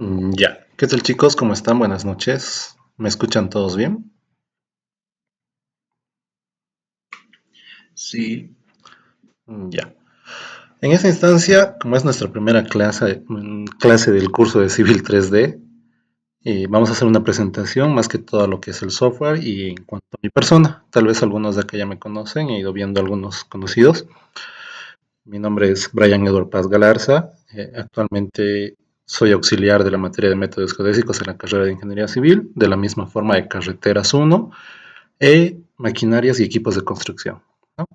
Ya. ¿Qué tal, chicos? ¿Cómo están? Buenas noches. ¿Me escuchan todos bien? Sí, Ya. En esta instancia, como es nuestra primera clase del curso de Civil 3D, vamos a hacer una presentación más que todo a lo que es el software y en cuanto a mi persona. Tal vez algunos de acá ya me conocen, he ido viendo algunos conocidos. Mi nombre es Brian Edward Paz Galarza. Actualmente soy auxiliar de la materia de métodos geodésicos en la carrera de Ingeniería Civil, de la misma forma de Carreteras 1 maquinarias y equipos de construcción, ¿no?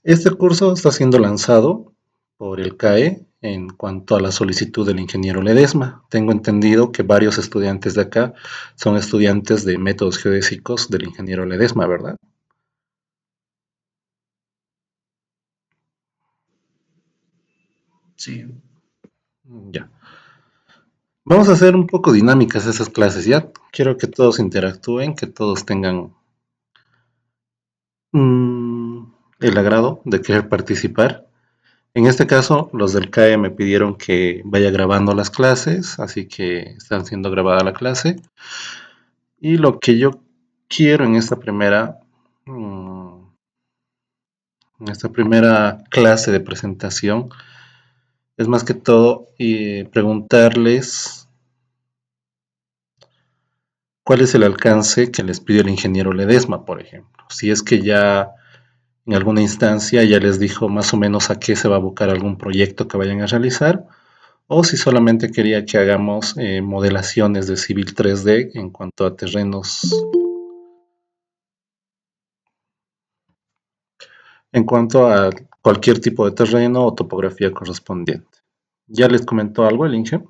Este curso está siendo lanzado por el CAE en cuanto a la solicitud del ingeniero Ledesma. Tengo entendido que varios estudiantes de acá son estudiantes de métodos geodésicos del ingeniero Ledesma, ¿verdad? sí, Ya. Vamos a hacer un poco dinámicas esas clases, ¿ya? Quiero que todos interactúen, que todos tengan mm, el agrado de querer participar. En este caso, los del CAE me pidieron que vaya grabando las clases, así que están siendo grabada la clase. Y lo que yo quiero en esta primera clase de presentación, es más que todo preguntarles cuál es el alcance que les pidió el ingeniero Ledesma, por ejemplo. Si es que ya en alguna instancia ya les dijo más o menos a qué se va a abocar algún proyecto que vayan a realizar, o si solamente quería que hagamos modelaciones de Civil 3D en cuanto a en cuanto a cualquier tipo de terreno o topografía correspondiente. ¿Ya les comentó algo el Inge?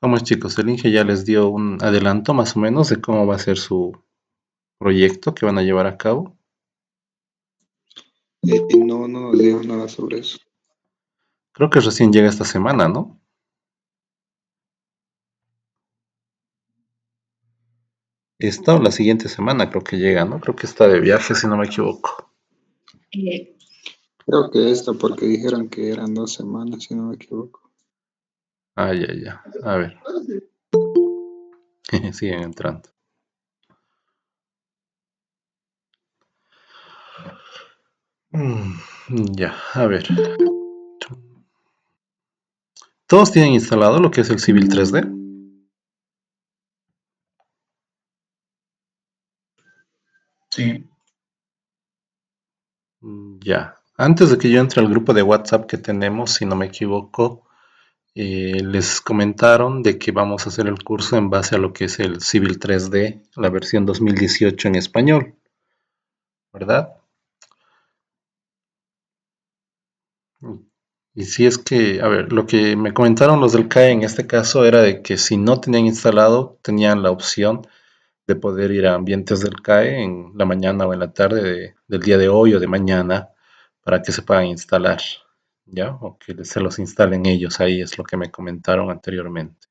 ¿Cómo es, chicos? El Inge ya les dio un adelanto más o menos de cómo va a ser su proyecto que van a llevar a cabo. no nos dijo nada sobre eso. Creo que recién llega esta semana, ¿no? Esta o la siguiente semana creo que llega, ¿no? Creo que está de viaje, si no me equivoco. Creo que esta, porque dijeron que eran 2 semanas, si no me equivoco. Ah, ya, ya. A ver, siguen entrando. Mm, ya, a ver. ¿Todos tienen instalado lo que es el Civil 3D? Sí, Ya. Antes de que yo entre al grupo de WhatsApp que tenemos, si no me equivoco, les comentaron de que vamos a hacer el curso en base a lo que es el Civil 3D, la versión 2018 en español, ¿verdad? Y si es que, a ver, lo que me comentaron los del CAE en este caso era de que si no tenían instalado, tenían la opción de poder ir a ambientes del CAE en la mañana o en la tarde del día de hoy o de mañana para que se puedan instalar, ¿ya? O que se los instalen ellos ahí, es lo que me comentaron anteriormente.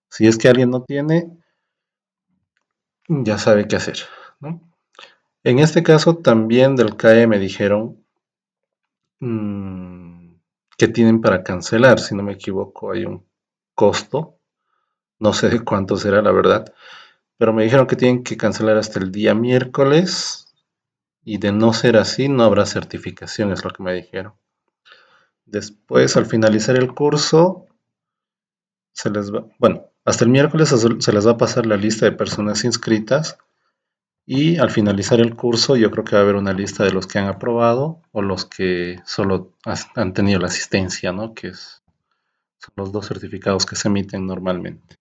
Si es que alguien no tiene, ya sabe qué hacer, ¿no? En este caso también del CAE me dijeron mm, que tienen para cancelar, si no me equivoco, hay un costo, no sé de cuánto será la verdad, pero me dijeron que tienen que cancelar hasta el día miércoles y de no ser así no habrá certificación, es lo que me dijeron. Después, al finalizar el curso, bueno, hasta el miércoles se les va a pasar la lista de personas inscritas. Y al finalizar el curso, yo creo que va a haber una lista de los que han aprobado o los que solo han tenido la asistencia, ¿no? Son los dos certificados que se emiten normalmente.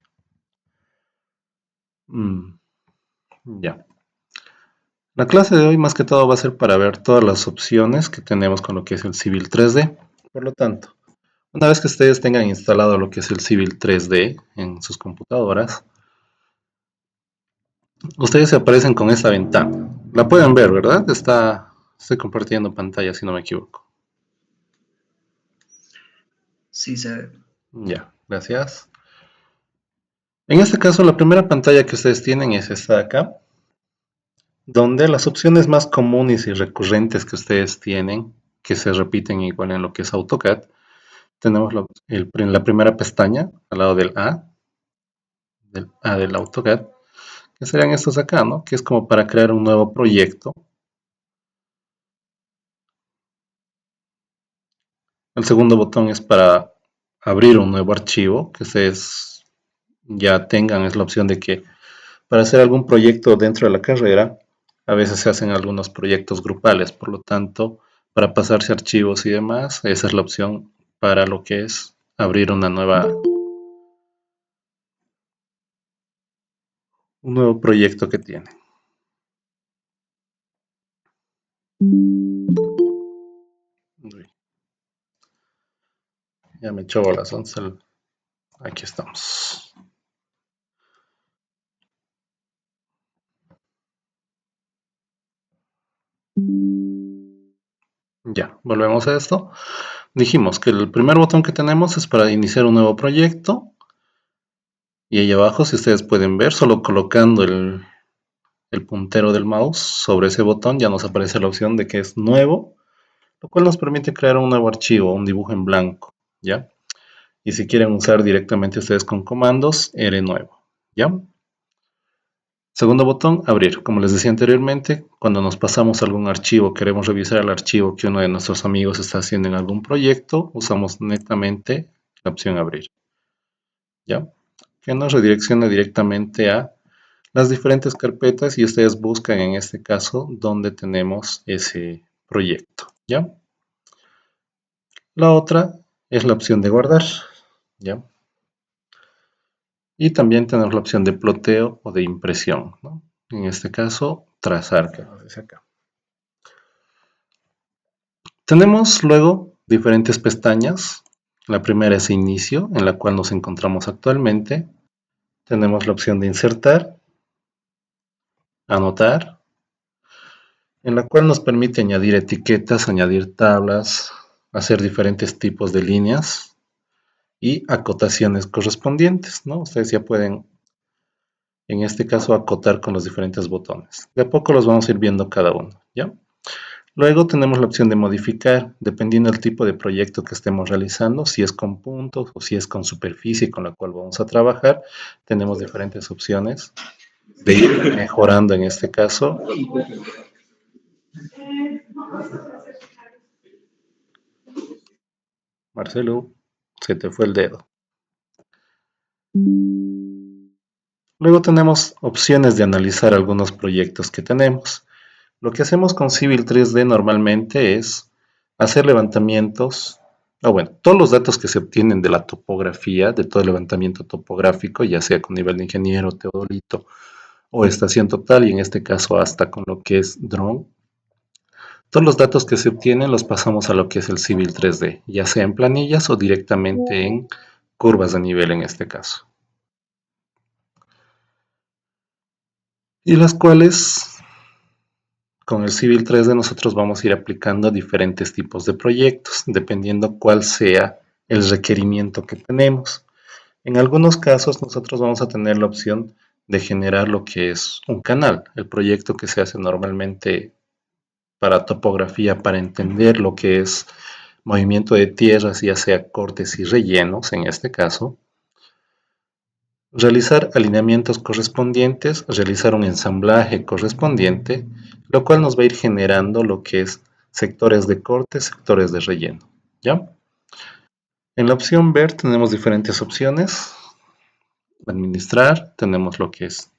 Mm, ya. La clase de hoy más que todo va a ser para ver todas las opciones que tenemos con lo que es el Civil 3D. Por lo tanto, una vez que ustedes tengan instalado lo que es el Civil 3D en sus computadoras, ustedes se aparecen con esta ventana. La pueden ver, ¿verdad? Estoy compartiendo pantalla si no me equivoco. Sí se ve. Ya, gracias. En este caso, la primera pantalla que ustedes tienen es esta de acá, donde las opciones más comunes y recurrentes que ustedes tienen, que se repiten igual en lo que es AutoCAD, tenemos en la primera pestaña, al lado del A del AutoCAD, que serían estos acá, ¿no? Que es como para crear un nuevo proyecto. El segundo botón es para abrir un nuevo archivo, que ustedes ya tengan, es la opción de que para hacer algún proyecto dentro de la carrera, a veces se hacen algunos proyectos grupales, por lo tanto, para pasarse archivos y demás, esa es la opción para lo que es abrir un nuevo proyecto que tiene. Uy, ya me echó las 11. Aquí estamos. Ya, volvemos a esto. Dijimos que el primer botón que tenemos es para iniciar un nuevo proyecto. Y ahí abajo, si ustedes pueden ver, solo colocando el puntero del mouse sobre ese botón ya nos aparece la opción de que es nuevo, lo cual nos permite crear un nuevo archivo, un dibujo en blanco, ¿ya? Y si quieren usar directamente ustedes con comandos, R nuevo, ¿ya? Segundo botón, abrir. Como les decía anteriormente, cuando nos pasamos algún archivo, queremos revisar el archivo que uno de nuestros amigos está haciendo en algún proyecto, usamos netamente la opción abrir, ¿ya? Que nos redirecciona directamente a las diferentes carpetas y ustedes buscan en este caso donde tenemos ese proyecto, ¿ya? La otra es la opción de guardar, ¿ya? Y también tenemos la opción de ploteo o de impresión, ¿no? En este caso, trazar, que nos dice acá. Tenemos luego diferentes pestañas. La primera es inicio, en la cual nos encontramos actualmente. Tenemos la opción de insertar, anotar, en la cual nos permite añadir etiquetas, añadir tablas, hacer diferentes tipos de líneas y acotaciones correspondientes, ¿no? Ustedes ya pueden, en este caso, acotar con los diferentes botones. De a poco los vamos a ir viendo cada uno, ¿ya? Luego tenemos la opción de modificar, dependiendo del tipo de proyecto que estemos realizando, si es con puntos o si es con superficie con la cual vamos a trabajar, tenemos diferentes opciones de ir mejorando en este caso. Marcelo, se te fue el dedo. Luego tenemos opciones de analizar algunos proyectos que tenemos. Lo que hacemos con Civil 3D normalmente es hacer levantamientos, o bueno, todos los datos que se obtienen de la topografía, de todo el levantamiento topográfico, ya sea con nivel de ingeniero, teodolito o estación total, y en este caso hasta con lo que es drone. Todos los datos que se obtienen los pasamos a lo que es el Civil 3D, ya sea en planillas o directamente en curvas de nivel en este caso. Y las cuales con el Civil 3D nosotros vamos a ir aplicando diferentes tipos de proyectos, dependiendo cuál sea el requerimiento que tenemos. En algunos casos nosotros vamos a tener la opción de generar lo que es un canal, el proyecto que se hace normalmente para topografía, para entender lo que es movimiento de tierras, ya sea cortes y rellenos en este caso. Realizar alineamientos correspondientes, realizar un ensamblaje correspondiente, lo cual nos va a ir generando lo que es sectores de corte, sectores de relleno, ¿ya? En la opción ver tenemos diferentes opciones. Administrar, tenemos lo que es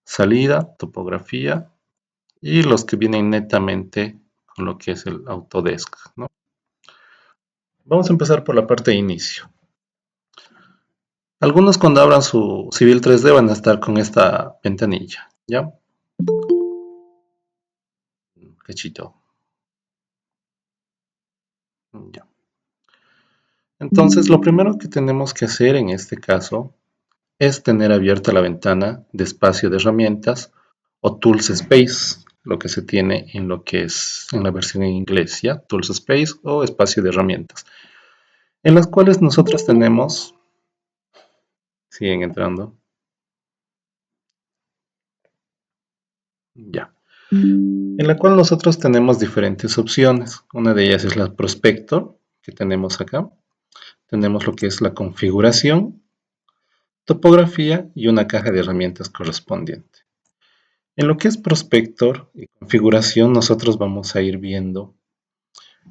salida, topografía y los que vienen netamente con lo que es el Autodesk, ¿no? Vamos a empezar por la parte de inicio. Algunos cuando abran su Civil 3D van a estar con esta ventanilla, ¿ya? Cachito. Ya. Entonces, lo primero que tenemos que hacer en este caso es tener abierta la ventana de espacio de herramientas o Tools Space, lo que se tiene en lo que es en la versión en inglés, ¿ya? Tools Space o espacio de herramientas, en las cuales nosotros tenemos, siguen entrando, ya, en la cual nosotros tenemos diferentes opciones. Una de ellas es la Prospector, que tenemos acá. Tenemos lo que es la configuración, topografía y una caja de herramientas correspondiente. En lo que es Prospector y configuración, nosotros vamos a ir viendo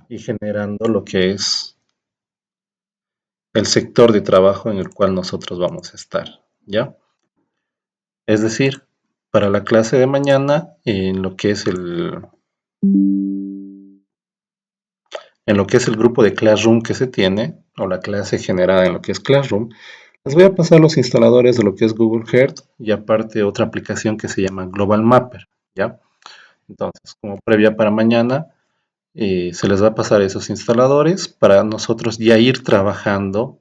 y generando lo que es el sector de trabajo en el cual nosotros vamos a estar, ¿ya? Es decir, para la clase de mañana, en lo que es el grupo de Classroom que se tiene, o la clase generada en lo que es Classroom, les voy a pasar los instaladores de lo que es Google Earth y aparte otra aplicación que se llama Global Mapper, ¿ya? Entonces, como previa para mañana, se les va a pasar esos instaladores para nosotros ya ir trabajando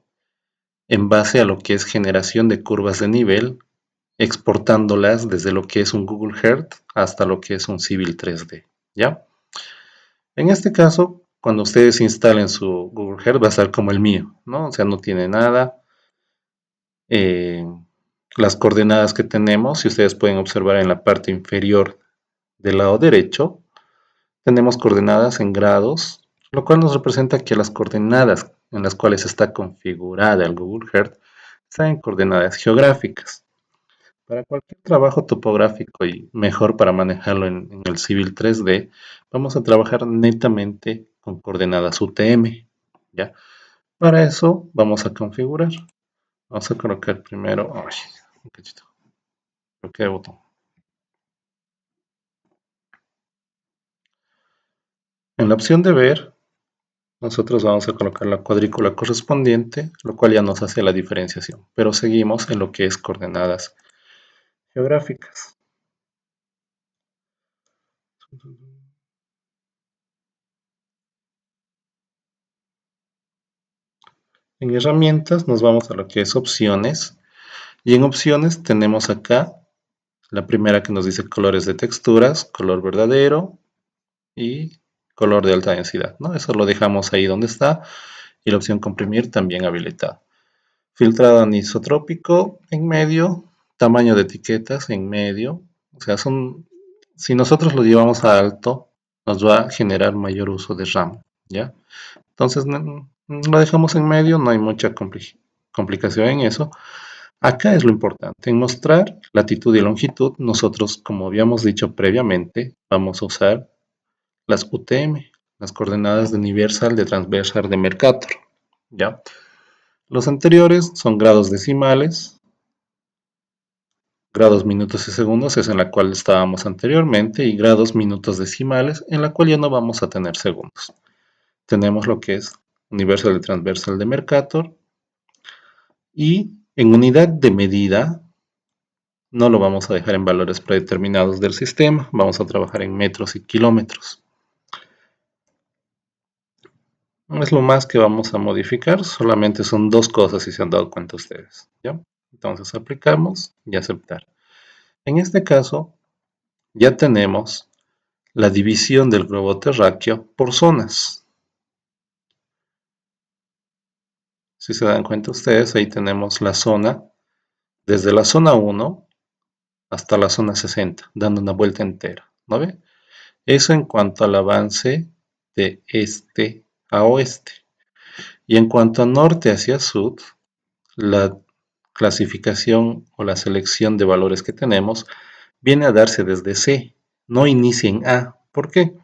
en base a lo que es generación de curvas de nivel, exportándolas desde lo que es un Google Earth hasta lo que es un Civil 3D, ¿ya? En este caso, cuando ustedes instalen su Google Earth va a estar como el mío, ¿no? O sea, no tiene nada. Eh, las coordenadas que tenemos, si ustedes pueden observar en la parte inferior del lado derecho, tenemos coordenadas en grados, lo cual nos representa que las coordenadas en las cuales está configurada el Google Earth están en coordenadas geográficas. Para cualquier trabajo topográfico y mejor para manejarlo en el Civil 3D, vamos a trabajar netamente con coordenadas UTM, ¿ya? Para eso vamos a configurar. Vamos a colocar primero, ay, un cachito, bloquea el botón. En la opción de ver, nosotros vamos a colocar la cuadrícula correspondiente, lo cual ya nos hace la diferenciación, pero seguimos en lo que es coordenadas geográficas. En herramientas nos vamos a lo que es opciones y en opciones tenemos acá la primera que nos dice colores de texturas, color verdadero y color de alta densidad, ¿no? Eso lo dejamos ahí donde está y la opción comprimir también habilitada. Filtrado anisotrópico en medio, tamaño de etiquetas en medio, o sea, si nosotros lo llevamos a alto, nos va a generar mayor uso de RAM, ¿ya? Entonces lo dejamos en medio, no hay mucha complicación en eso. Acá es lo importante, en mostrar latitud y longitud, nosotros, como habíamos dicho previamente, vamos a usar las UTM, las coordenadas de universal, de transversal, de Mercator, ¿ya? Los anteriores son grados decimales, grados minutos y segundos, es en la cual estábamos anteriormente, y grados minutos decimales, en la cual ya no vamos a tener segundos. Tenemos lo que es universal y transversal de Mercator, y en unidad de medida no lo vamos a dejar en valores predeterminados del sistema, vamos a trabajar en metros y kilómetros. Es lo más que vamos a modificar, solamente son dos cosas si se han dado cuenta ustedes, ¿ya? Entonces aplicamos y aceptar. En este caso ya tenemos la división del globo terráqueo por zonas. Si se dan cuenta ustedes, ahí tenemos la zona, desde la zona 1 hasta la zona 60, dando una vuelta entera, ¿no ve? Eso en cuanto al avance de este a oeste. Y en cuanto a norte hacia sur, la clasificación o la selección de valores que tenemos viene a darse desde C, no inicia en A. ¿Por qué?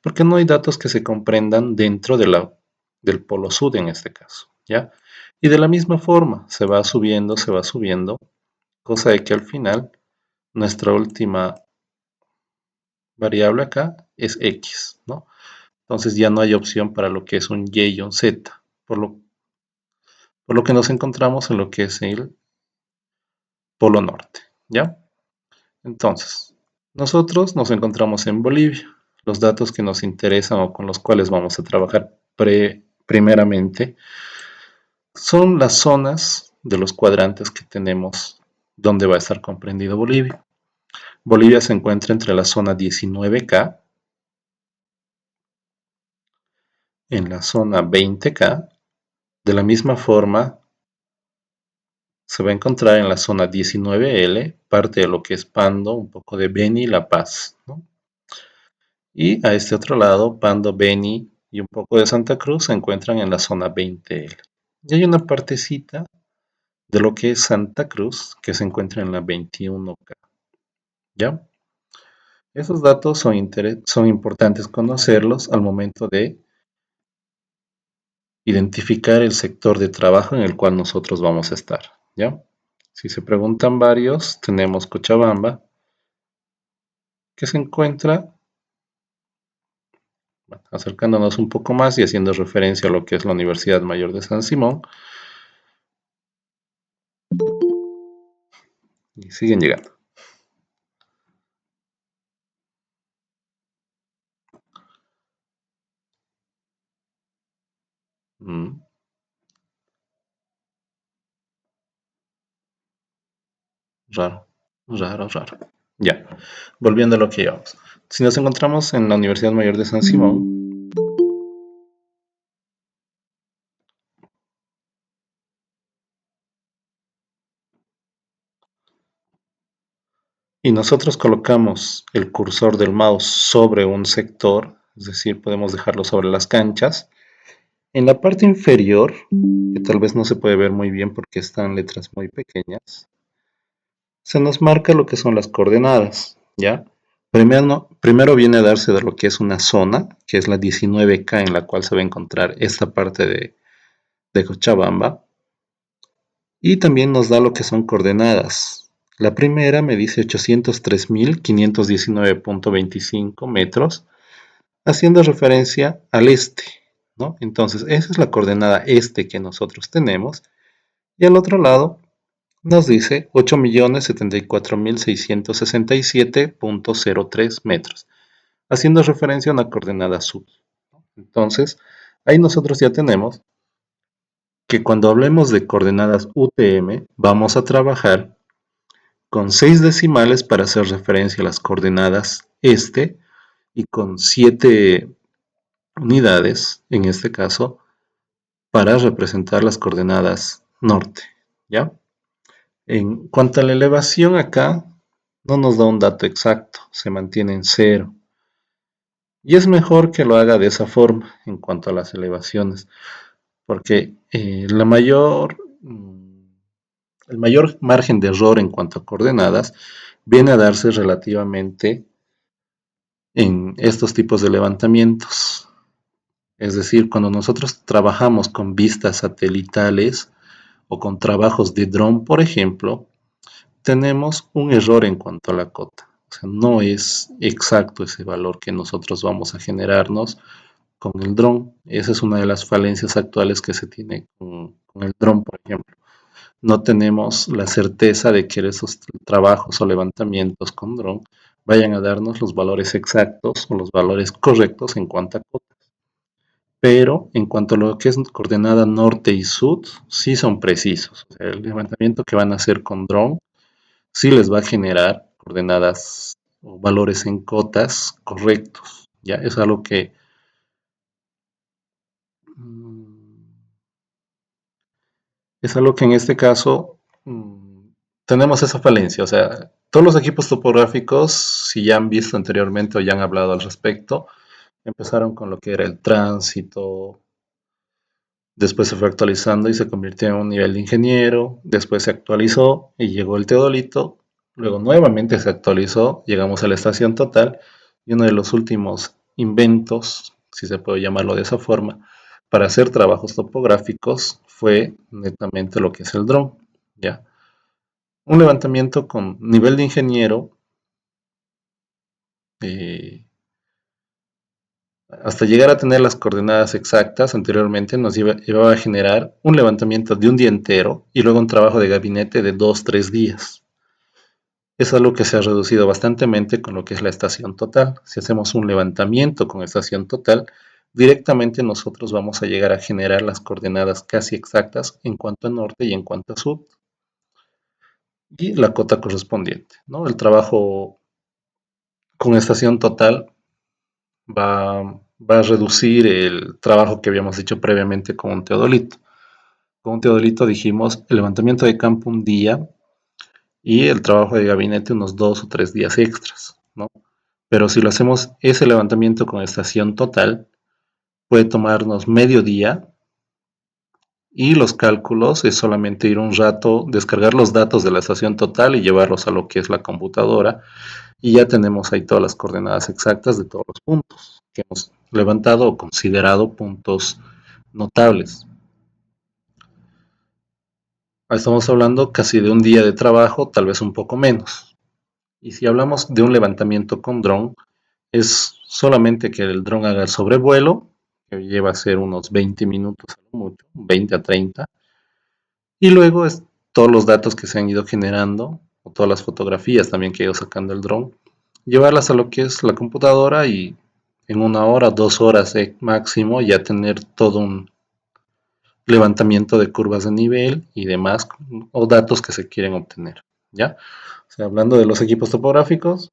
Porque no hay datos que se comprendan dentro del polo sur en este caso, ¿ya? Y de la misma forma, se va subiendo, cosa de que al final nuestra última variable acá es X, ¿no? Entonces ya no hay opción para lo que es un Y y un Z, por lo que nos encontramos en lo que es el polo norte, ¿ya? Entonces, nosotros nos encontramos en Bolivia. Los datos que nos interesan o con los cuales vamos a trabajar primeramente son las zonas de los cuadrantes que tenemos donde va a estar comprendido Bolivia. Bolivia se encuentra entre la zona 19K, en la zona 20K. De la misma forma, se va a encontrar en la zona 19L, parte de lo que es Pando, un poco de Beni y La Paz, ¿no? Y a este otro lado, Pando, Beni y un poco de Santa Cruz se encuentran en la zona 20L. Y hay una partecita de lo que es Santa Cruz que se encuentra en la 21K. ¿Ya? Esos datos son importantes conocerlos al momento de identificar el sector de trabajo en el cual nosotros vamos a estar. ¿Ya? Si se preguntan varios, tenemos Cochabamba, que se encuentra, bueno, acercándonos un poco más y haciendo referencia a lo que es la Universidad Mayor de San Simón, y siguen llegando. Mm, raro, raro, raro. Ya, volviendo a lo que íbamos. Si nos encontramos en la Universidad Mayor de San Simón, y nosotros colocamos el cursor del mouse sobre un sector, es decir, podemos dejarlo sobre las canchas, en la parte inferior, que tal vez no se puede ver muy bien porque están letras muy pequeñas, se nos marca lo que son las coordenadas, ¿ya? Primero viene a darse de lo que es una zona, que es la 19K en la cual se va a encontrar esta parte de Cochabamba, y también nos da lo que son coordenadas. La primera me dice 803.519.25 metros, haciendo referencia al este, ¿no? Entonces, esa es la coordenada este que nosotros tenemos, y al otro lado nos dice 8.074.667.03 metros, haciendo referencia a una coordenada sud. Entonces, ahí nosotros ya tenemos que cuando hablemos de coordenadas UTM, vamos a trabajar con 6 decimales para hacer referencia a las coordenadas este y con 7 unidades, en este caso, para representar las coordenadas norte, ¿ya? En cuanto a la elevación acá, no nos da un dato exacto, se mantiene en cero. Y es mejor que lo haga de esa forma en cuanto a las elevaciones, porque el mayor margen de error en cuanto a coordenadas viene a darse relativamente en estos tipos de levantamientos. Es decir, cuando nosotros trabajamos con vistas satelitales o con trabajos de dron, por ejemplo, tenemos un error en cuanto a la cota. O sea, no es exacto ese valor que nosotros vamos a generarnos con el dron. Esa es una de las falencias actuales que se tiene con el dron, por ejemplo. No tenemos la certeza de que esos trabajos o levantamientos con dron vayan a darnos los valores exactos o los valores correctos en cuanto a cota. Pero en cuanto a lo que es coordenada norte y sur, sí son precisos. O sea, el levantamiento que van a hacer con dron sí les va a generar coordenadas o valores en cotas correctos. Ya es algo que mm, es algo que en este caso tenemos esa falencia. O sea, todos los equipos topográficos, si ya han visto anteriormente o ya han hablado al respecto, empezaron con lo que era el tránsito, después se fue actualizando y se convirtió en un nivel de ingeniero, después se actualizó y llegó el teodolito, luego nuevamente se actualizó, llegamos a la estación total y uno de los últimos inventos, si se puede llamarlo de esa forma, para hacer trabajos topográficos fue netamente lo que es el dron, ¿ya? Un levantamiento con nivel de ingeniero, eh, hasta llegar a tener las coordenadas exactas, anteriormente nos llevaba a generar un levantamiento de un día entero y luego un trabajo de gabinete de 2, 3 días. Es algo que se ha reducido bastante con lo que es la estación total. Si hacemos un levantamiento con estación total, directamente nosotros vamos a llegar a generar las coordenadas casi exactas en cuanto a norte y en cuanto a sur y la cota correspondiente, ¿no? El trabajo con estación total va a reducir el trabajo que habíamos hecho previamente con un teodolito. Con un teodolito dijimos el levantamiento de campo un día y el trabajo de gabinete unos 2 o 3 días extras, ¿no? Pero si lo hacemos ese levantamiento con estación total, puede tomarnos medio día y los cálculos es solamente ir un rato, descargar los datos de la estación total y llevarlos a lo que es la computadora y ya tenemos ahí todas las coordenadas exactas de todos los puntos que hemos levantado o considerado puntos notables. Estamos hablando casi de un día de trabajo, tal vez un poco menos. Y si hablamos de un levantamiento con dron, es solamente que el dron haga el sobrevuelo, que lleva a ser unos 20 minutos a lo mucho, 20 a 30, y luego es todos los datos que se han ido generando, o todas las fotografías también que ha ido sacando el dron, llevarlas a lo que es la computadora y en 1 hora, 2 horas máximo ya tener todo un levantamiento de curvas de nivel y demás, o datos que se quieren obtener, ¿ya? O sea, hablando de los equipos topográficos,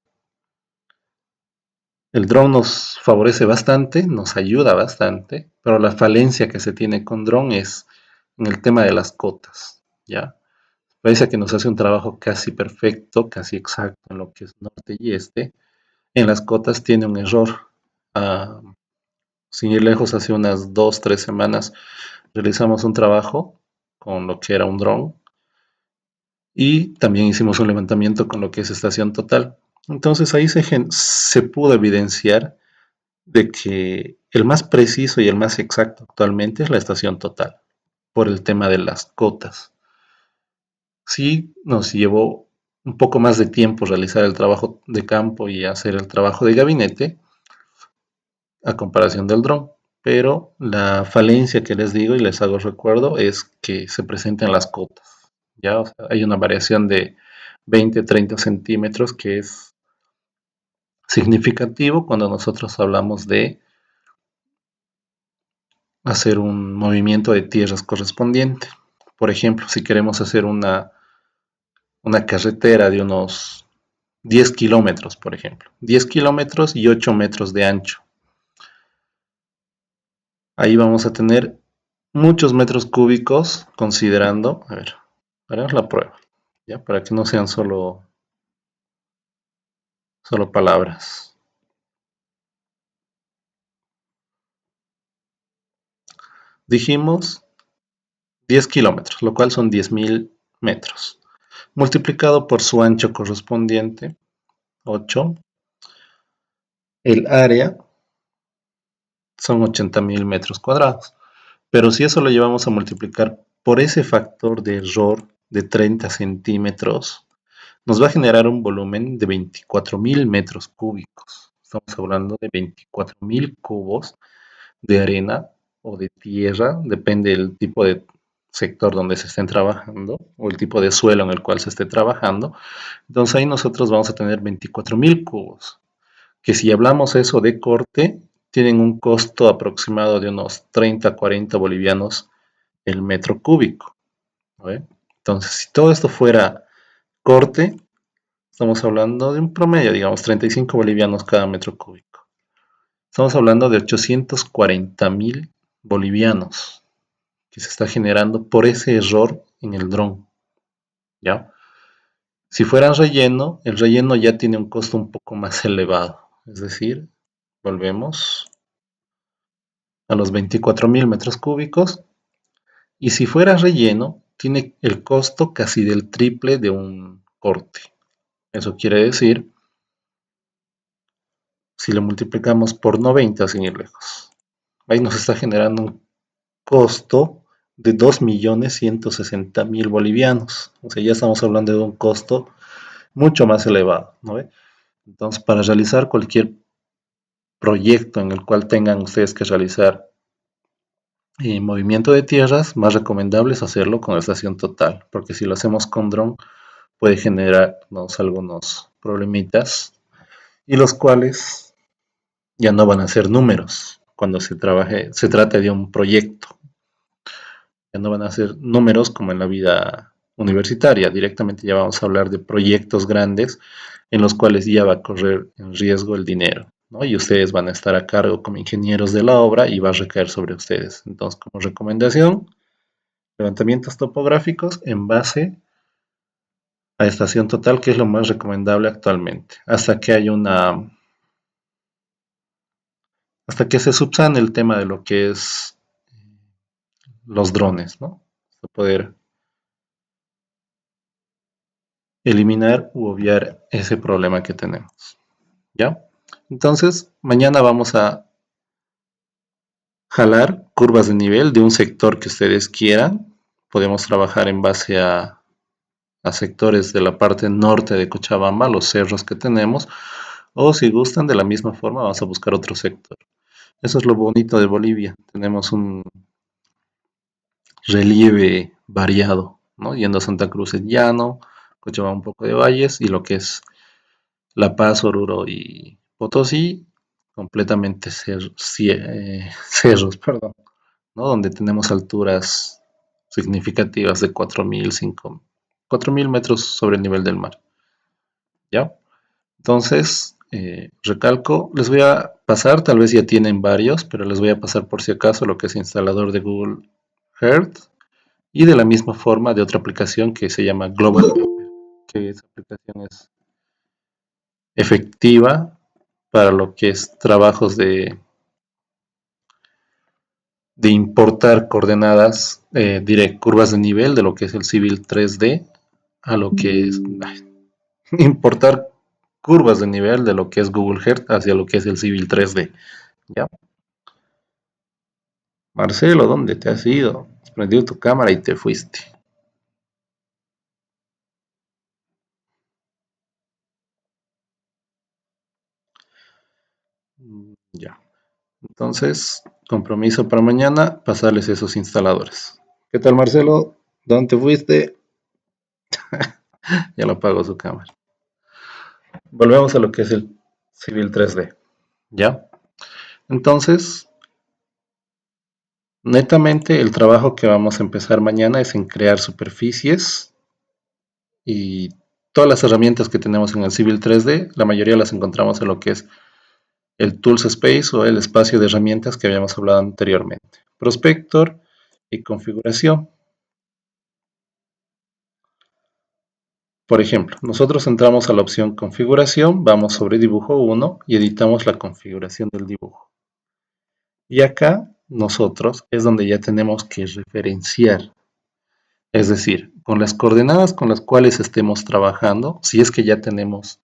el drone nos favorece bastante, nos ayuda bastante, pero la falencia que se tiene con drone es en el tema de las cotas, ¿ya? Parece que nos hace un trabajo casi perfecto, casi exacto en lo que es norte y este. En las cotas tiene un error. Ah, Sin ir lejos, hace unas 2, 3 semanas realizamos un trabajo con lo que era un dron y también hicimos un levantamiento con lo que es estación total. Entonces ahí se pudo evidenciar de que el más preciso y el más exacto actualmente es la estación total, por el tema de las cotas. Sí nos llevó un poco más de tiempo realizar el trabajo de campo y hacer el trabajo de gabinete a comparación del dron, pero la falencia que les digo y les hago recuerdo es que se presentan las cotas. Ya, o sea, hay una variación de 20-30 centímetros que es significativo cuando nosotros hablamos de hacer un movimiento de tierras correspondiente. Por ejemplo, si queremos hacer una carretera de unos 10 kilómetros, por ejemplo, 10 kilómetros y 8 metros de ancho. Ahí vamos a tener muchos metros cúbicos considerando, a ver, haremos la prueba, ya, para que no sean solo palabras. Dijimos 10 kilómetros, lo cual son 10.000 metros, multiplicado por su ancho correspondiente, 8. El área son 80.000 metros cuadrados. Pero si eso lo llevamos a multiplicar por ese factor de error de 30 centímetros, nos va a generar un volumen de 24.000 metros cúbicos. Estamos hablando de 24.000 cubos de arena o de tierra, depende del tipo de sector donde se estén trabajando o el tipo de suelo en el cual se esté trabajando. Entonces ahí nosotros vamos a tener 24.000 cubos, que si hablamos eso de corte, tienen un costo aproximado de unos 30-40 bolivianos el metro cúbico, ¿ve? Entonces, si todo esto fuera corte, estamos hablando de un promedio, digamos, 35 bolivianos cada metro cúbico. Estamos hablando de 840.000 bolivianos que se está generando por ese error en el dron, ¿ya? Si fueran relleno, el relleno ya tiene un costo un poco más elevado, es decir, volvemos a los 24.000 metros cúbicos. Y si fuera relleno, tiene el costo casi del triple de un corte. Eso quiere decir, si lo multiplicamos por 90 sin ir lejos, ahí nos está generando un costo de 2.160.000 bolivianos. O sea, ya estamos hablando de un costo mucho más elevado, ¿no ve? Entonces, para realizar cualquier proyecto en el cual tengan ustedes que realizar movimiento de tierras, más recomendable es hacerlo con estación total, porque si lo hacemos con dron puede generarnos algunos problemitas y los cuales ya no van a ser números cuando se trate de un proyecto. Ya no van a ser números como en la vida universitaria, directamente ya vamos a hablar de proyectos grandes en los cuales ya va a correr en riesgo el dinero, ¿no? Y ustedes van a estar a cargo como ingenieros de la obra y va a recaer sobre ustedes. Entonces, como recomendación, levantamientos topográficos en base a estación total, que es lo más recomendable actualmente, hasta que se subsane el tema de lo que es los drones, ¿no? Para poder eliminar u obviar ese problema que tenemos, ¿ya? Entonces, mañana vamos a jalar curvas de nivel de un sector que ustedes quieran. Podemos trabajar en base a sectores de la parte norte de Cochabamba, los cerros que tenemos, o si gustan, de la misma forma, vamos a buscar otro sector. Eso es lo bonito de Bolivia. Tenemos un relieve variado, ¿no? Yendo a Santa Cruz es llano, Cochabamba un poco de valles y lo que es La Paz, Oruro y Potosí, completamente cerros, perdón, ¿no? Donde tenemos alturas significativas de 4.000 metros sobre el nivel del mar, ¿ya? Entonces, recalco, les voy a pasar, tal vez ya tienen varios, pero les voy a pasar por si acaso lo que es instalador de Google Earth y de la misma forma de otra aplicación que se llama Global Mapper, que esa aplicación es efectiva para lo que es trabajos de importar coordenadas, curvas de nivel de lo que es el Civil 3D a lo que es importar curvas de nivel de lo que es Google Earth hacia lo que es el Civil 3D. ¿Ya? Marcelo, ¿dónde te has ido? Has prendido tu cámara y te fuiste. Ya. Entonces, compromiso para mañana, pasarles esos instaladores. ¿Qué tal, Marcelo? ¿Dónde te fuiste? Ya lo apago su cámara. Volvemos a lo que es el Civil 3D. ¿Ya? Entonces, netamente el trabajo que vamos a empezar mañana es en crear superficies y todas las herramientas que tenemos en el Civil 3D, la mayoría las encontramos en lo que es el Tools Space o el espacio de herramientas que habíamos hablado anteriormente. Prospector y configuración. Por ejemplo, nosotros entramos a la opción configuración, vamos sobre dibujo 1 y editamos la configuración del dibujo. Y acá nosotros es donde ya tenemos que referenciar, es decir, con las coordenadas con las cuales estemos trabajando, si es que ya tenemos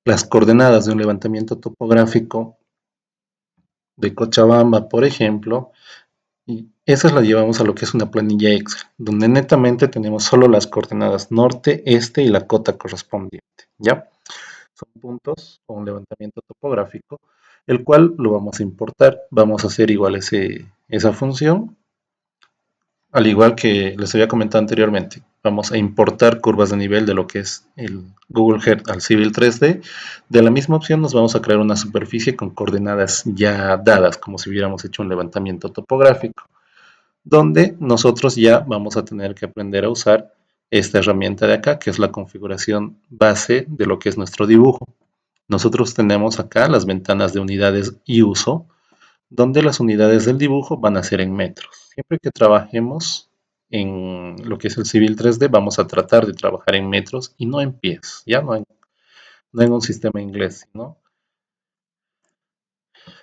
las coordenadas de un levantamiento topográfico de Cochabamba, por ejemplo, y esas las llevamos a lo que es una planilla Excel, donde netamente tenemos solo las coordenadas norte, este y la cota correspondiente, ¿ya? Son puntos o un levantamiento topográfico, el cual lo vamos a importar. Vamos a hacer igual esa función, al igual que les había comentado anteriormente. Vamos a importar curvas de nivel de lo que es el Google Earth al Civil 3D. De la misma opción nos vamos a crear una superficie con coordenadas ya dadas, como si hubiéramos hecho un levantamiento topográfico, donde nosotros ya vamos a tener que aprender a usar esta herramienta de acá, que es la configuración base de lo que es nuestro dibujo. Nosotros tenemos acá las ventanas de unidades y uso, donde las unidades del dibujo van a ser en metros. Siempre que trabajemos en lo que es el Civil 3D, vamos a tratar de trabajar en metros y no en pies, ya no en un sistema inglés, sino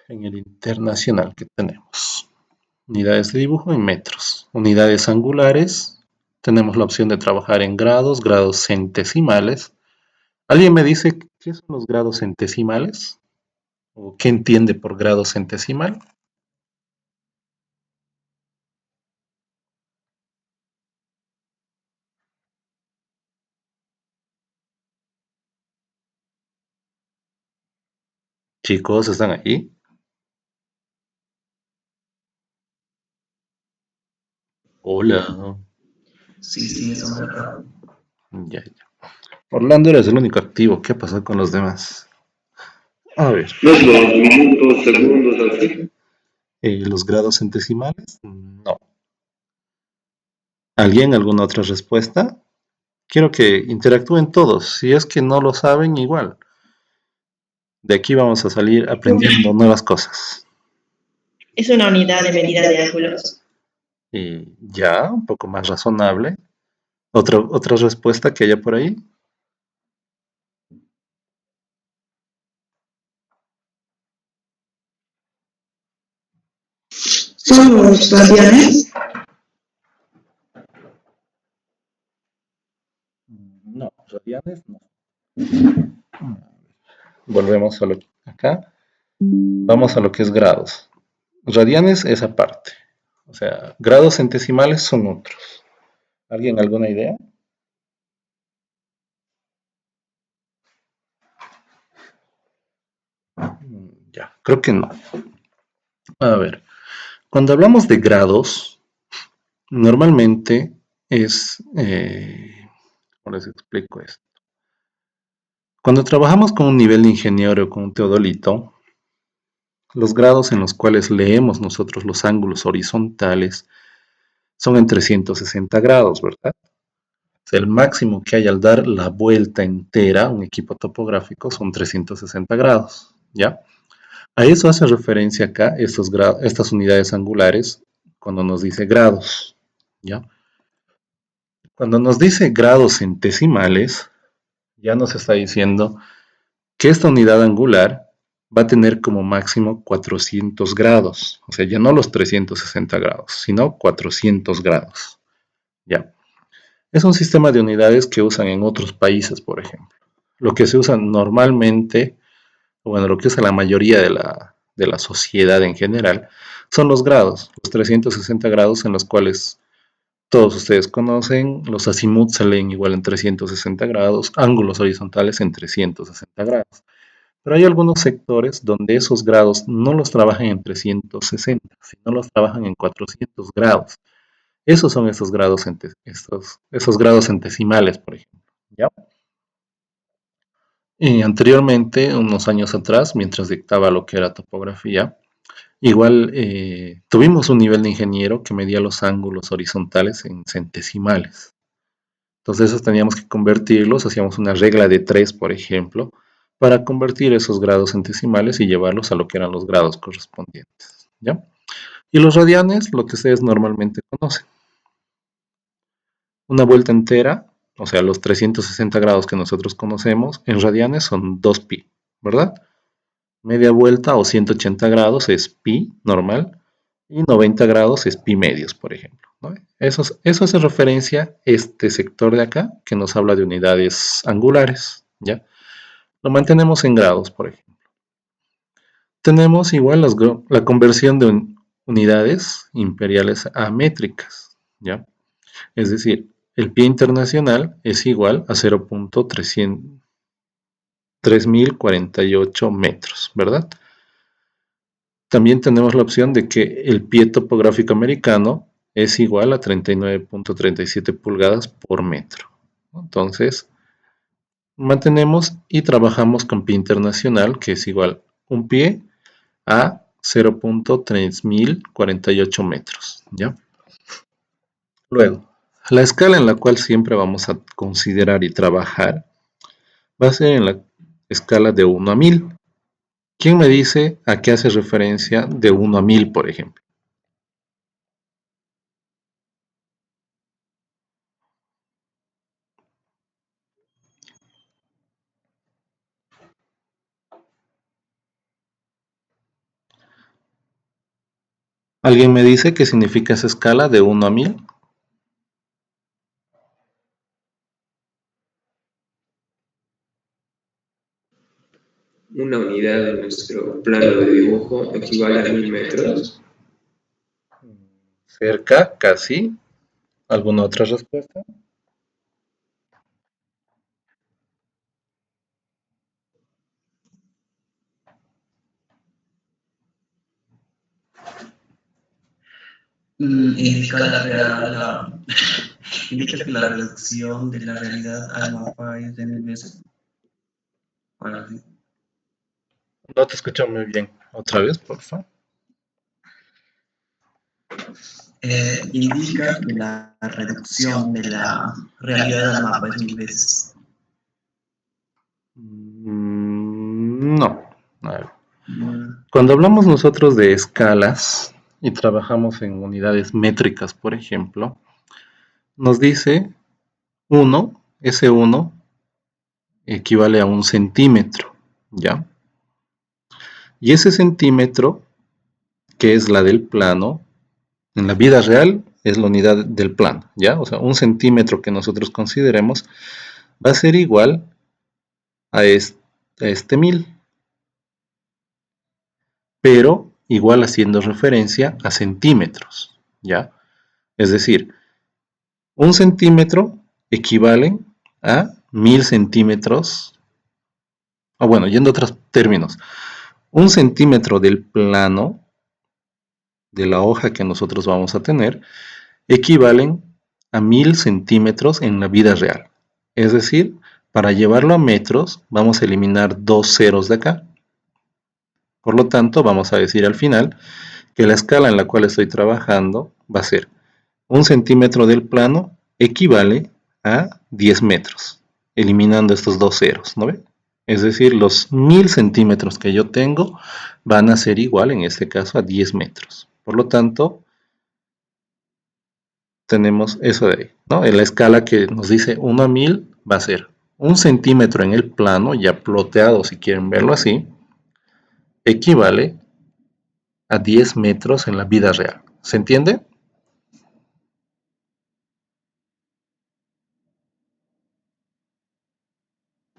en el internacional que tenemos. Unidades de dibujo en metros. Unidades angulares, tenemos la opción de trabajar en grados, grados centesimales. ¿Alguien me dice qué son los grados centesimales? ¿O qué entiende por grado centesimal? Chicos, ¿están ahí? Hola. Sí, sí, estamos acá. Ya, ya. Orlando eres el único activo. ¿Qué pasó con los demás? A ver. Metros, minutos, segundos, así. ¿Los grados centesimales? No. ¿Alguien? ¿Alguna otra respuesta? Quiero que interactúen todos. Si es que no lo saben, igual. De aquí vamos a salir aprendiendo nuevas cosas. Es una unidad de medida de ángulos. Y ya, un poco más razonable. ¿Otra respuesta que haya por ahí? ¿Son los radianes? No, radianes no. Volvemos a lo acá. Vamos a lo que es grados. Radianes es aparte. O sea, grados centesimales son otros. ¿Alguien alguna idea? Ya, creo que no. A ver, cuando hablamos de grados, normalmente es, ¿cómo les explico esto? Cuando trabajamos con un nivel de ingeniero o con un teodolito, los grados en los cuales leemos nosotros los ángulos horizontales son en 360 grados, ¿verdad? O sea, el máximo que hay al dar la vuelta entera, un equipo topográfico, son 360 grados, ¿ya? A eso hace referencia acá estas unidades angulares cuando nos dice grados, ¿ya? Cuando nos dice grados centesimales, ya nos está diciendo que esta unidad angular va a tener como máximo 400 grados, o sea, ya no los 360 grados, sino 400 grados, ¿ya? Es un sistema de unidades que usan en otros países, por ejemplo. Lo que se usa normalmente, bueno, lo que usa la mayoría de la sociedad en general, son los grados, los 360 grados en los cuales todos ustedes conocen, los azimuts se leen igual en 360 grados, ángulos horizontales en 360 grados. Pero hay algunos sectores donde esos grados no los trabajan en 360, sino los trabajan en 400 grados. Esos son esos grados centesimales, por ejemplo. ¿Ya? Y anteriormente, unos años atrás, mientras dictaba lo que era topografía, igual tuvimos un nivel de ingeniero que medía los ángulos horizontales en centesimales. Entonces esos teníamos que convertirlos, hacíamos una regla de 3, por ejemplo, para convertir esos grados centesimales y llevarlos a lo que eran los grados correspondientes. ¿Ya? Y los radianes, lo que ustedes normalmente conocen. Una vuelta entera, o sea, los 360 grados que nosotros conocemos, en radianes son 2pi, ¿verdad? Media vuelta o 180 grados es pi normal y 90 grados es pi medios, por ejemplo, ¿no? Eso hace referencia a este sector de acá que nos habla de unidades angulares, ¿ya? Lo mantenemos en grados, por ejemplo. Tenemos igual la conversión de unidades imperiales a métricas, ¿ya? Es decir, el pie internacional es igual a 0.3048 metros, ¿verdad? También tenemos la opción de que el pie topográfico americano es igual a 39.37 pulgadas por metro. Entonces, mantenemos y trabajamos con pie internacional, que es igual un pie a 0.3048 metros, ¿ya? Luego, la escala en la cual siempre vamos a considerar y trabajar va a ser en la escala de 1 a 1000. ¿Quién me dice a qué hace referencia de 1 a 1000, por ejemplo? ¿Alguien me dice qué significa esa escala de 1 a 1000? Una unidad de nuestro plano de dibujo equivale a 1000 metros. Cerca, casi. ¿Alguna otra respuesta? Indica que la reducción de la realidad al mapa es de 1000 veces. Bueno, sí. No te escucho muy bien. Otra vez, por favor. Indica que la reducción de la realidad al mapa es 1000 veces. No. A ver. Cuando hablamos nosotros de escalas y trabajamos en unidades métricas, por ejemplo, nos dice 1, ese 1 equivale a 1 centímetro, ¿ya? Y ese centímetro, que es la del plano, en la vida real es la unidad del plano, ¿ya? O sea, 1 centímetro que nosotros consideremos va a ser igual a este 1000, pero igual haciendo referencia a centímetros, ¿ya? Es decir, 1 centímetro equivale a 1000 centímetros, o bueno, yendo a otros términos, 1 centímetro del plano de la hoja que nosotros vamos a tener equivalen a 1000 centímetros en la vida real. Es decir, para llevarlo a metros vamos a eliminar 2 ceros de acá. Por lo tanto, vamos a decir al final que la escala en la cual estoy trabajando va a ser 1 centímetro del plano equivale a 10 metros, eliminando estos 2 ceros, ¿no ve? Es decir, los 1000 centímetros que yo tengo van a ser igual, en este caso, a 10 metros. Por lo tanto, tenemos eso de ahí, ¿no? En la escala que nos dice 1 a 1000 va a ser 1 centímetro en el plano, ya ploteado si quieren verlo así, equivale a 10 metros en la vida real. ¿Se entiende?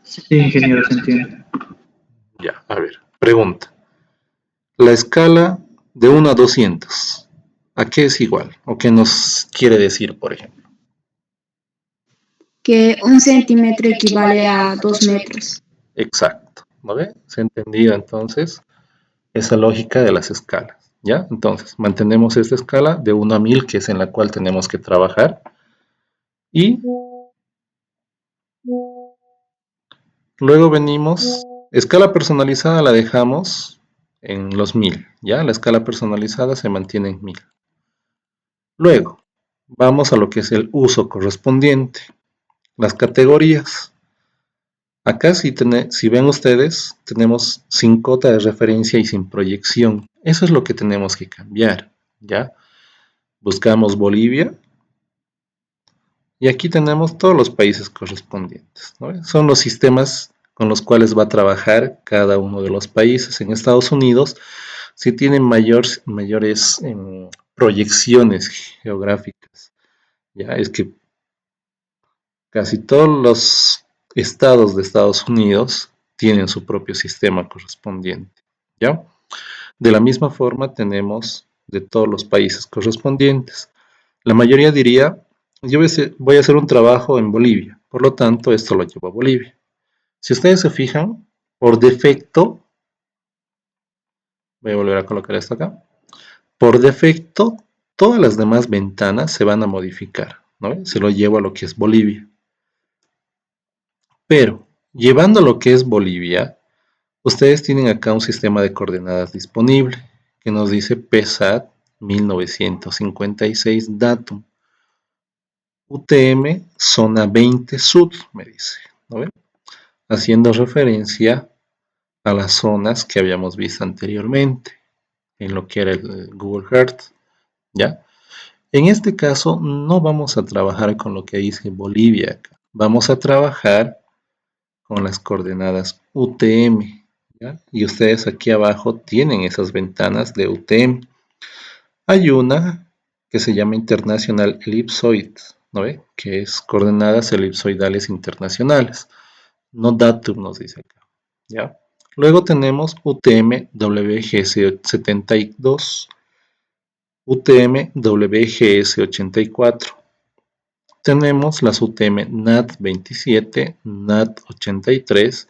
Sí, ingeniero, se entiende. Ya, a ver, pregunta. La escala de 1 a 200, ¿a qué es igual? ¿O qué nos quiere decir, por ejemplo? Que 1 centímetro equivale a 2 metros. Exacto, ¿no ve? ¿Se ha entendido entonces esa lógica de las escalas? ¿Ya? Entonces, mantenemos esta escala de 1 a 1000, que es en la cual tenemos que trabajar. Y luego venimos, escala personalizada la dejamos en los 1000, ¿ya? La escala personalizada se mantiene en 1000. Luego, vamos a lo que es el uso correspondiente, las categorías. Acá si ven ustedes, tenemos sin cota de referencia y sin proyección. Eso es lo que tenemos que cambiar, ¿ya? Buscamos Bolivia y aquí tenemos todos los países correspondientes, ¿no? Son los sistemas con los cuales va a trabajar cada uno de los países. En Estados Unidos, si tienen mayores proyecciones geográficas, ya es que casi todos los estados de Estados Unidos tienen su propio sistema correspondiente, ¿ya? De la misma forma tenemos de todos los países correspondientes. La mayoría diría, yo voy a hacer un trabajo en Bolivia, por lo tanto esto lo llevo a Bolivia. Si ustedes se fijan, por defecto, voy a volver a colocar esto acá, por defecto todas las demás ventanas se van a modificar, ¿no? Se lo llevo a lo que es Bolivia. Pero, llevando lo que es Bolivia, ustedes tienen acá un sistema de coordenadas disponible que nos dice PSAT 1956 datum. UTM zona 20 sud, me dice, ¿no ven? Haciendo referencia a las zonas que habíamos visto anteriormente en lo que era el Google Earth, ¿ya? En este caso no vamos a trabajar con lo que dice Bolivia acá. Vamos a trabajar con las coordenadas UTM, ¿ya? Y ustedes aquí abajo tienen esas ventanas de UTM. Hay una que se llama International Ellipsoid, ¿no ve? Que es coordenadas elipsoidales internacionales. No datum nos dice acá, ¿ya? Luego tenemos UTM WGS72, UTM WGS84. Tenemos las UTM NAT27, NAT83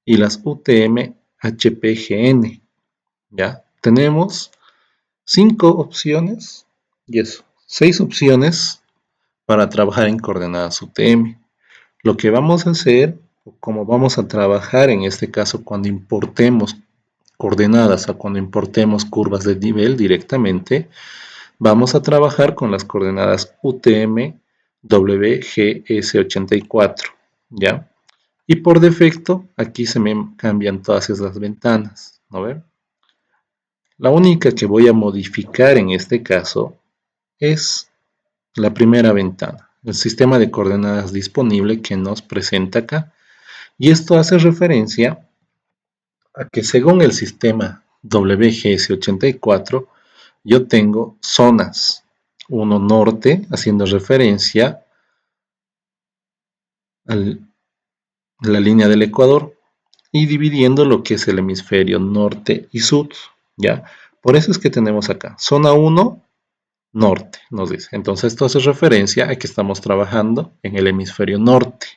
y las UTM HPGN, ¿ya? Tenemos 5 opciones y eso, 6 opciones para trabajar en coordenadas UTM. Lo que vamos a hacer, o como vamos a trabajar en este caso cuando importemos coordenadas o cuando importemos curvas de nivel directamente, vamos a trabajar con las coordenadas UTM WGS84, ¿ya? Y por defecto, aquí se me cambian todas esas ventanas, ¿no ven? La única que voy a modificar en este caso es la primera ventana, el sistema de coordenadas disponible que nos presenta acá. Y esto hace referencia a que según el sistema WGS84, yo tengo zonas. Uno norte, haciendo referencia a la línea del Ecuador, y dividiendo lo que es el hemisferio norte y sur, ¿ya? Por eso es que tenemos acá, zona 1, norte, nos dice. Entonces esto hace referencia a que estamos trabajando en el hemisferio norte,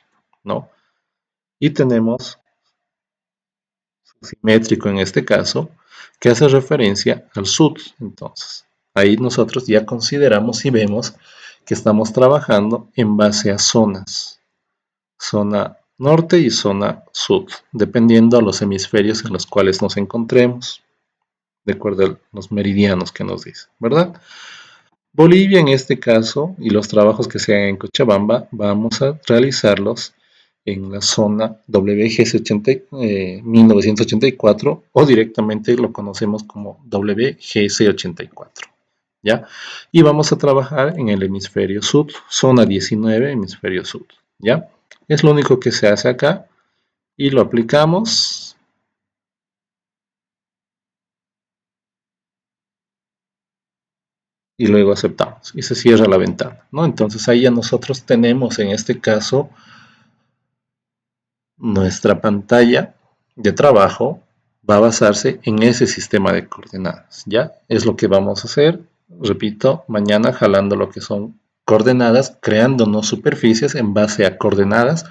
¿no? Y tenemos simétrico en este caso, que hace referencia al sur. Entonces, ahí nosotros ya consideramos y vemos que estamos trabajando en base a zonas. Zona norte y zona sur, dependiendo a los hemisferios en los cuales nos encontremos, de acuerdo a los meridianos que nos dice, ¿verdad? Bolivia en este caso, y los trabajos que se hagan en Cochabamba, vamos a realizarlos en la zona WGS 1984 o directamente lo conocemos como WGS84, ¿ya? Y vamos a trabajar en el hemisferio sur, zona 19, hemisferio sur, ¿ya? Es lo único que se hace acá y lo aplicamos. Y luego aceptamos y se cierra la ventana, ¿no? Entonces ahí ya nosotros tenemos en este caso nuestra pantalla de trabajo va a basarse en ese sistema de coordenadas, ¿ya? Es lo que vamos a hacer, repito, mañana jalando lo que son coordenadas, creándonos superficies en base a coordenadas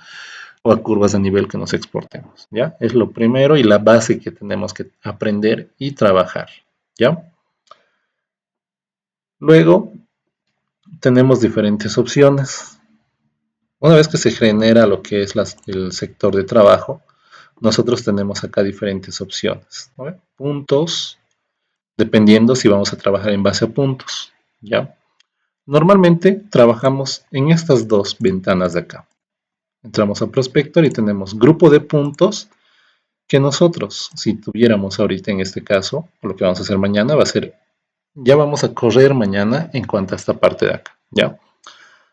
o a curvas de nivel que nos exportemos, ¿ya? Es lo primero y la base que tenemos que aprender y trabajar, ¿ya? Luego tenemos diferentes opciones. Una vez que se genera lo que es el sector de trabajo, nosotros tenemos acá diferentes opciones, ¿no? Puntos, dependiendo si vamos a trabajar en base a puntos, ¿ya? Normalmente trabajamos en estas dos ventanas de acá. Entramos a Prospector y tenemos grupo de puntos que nosotros, si tuviéramos ahorita en este caso, lo que vamos a hacer mañana va a ser, ya vamos a correr mañana en cuanto a esta parte de acá, ¿ya?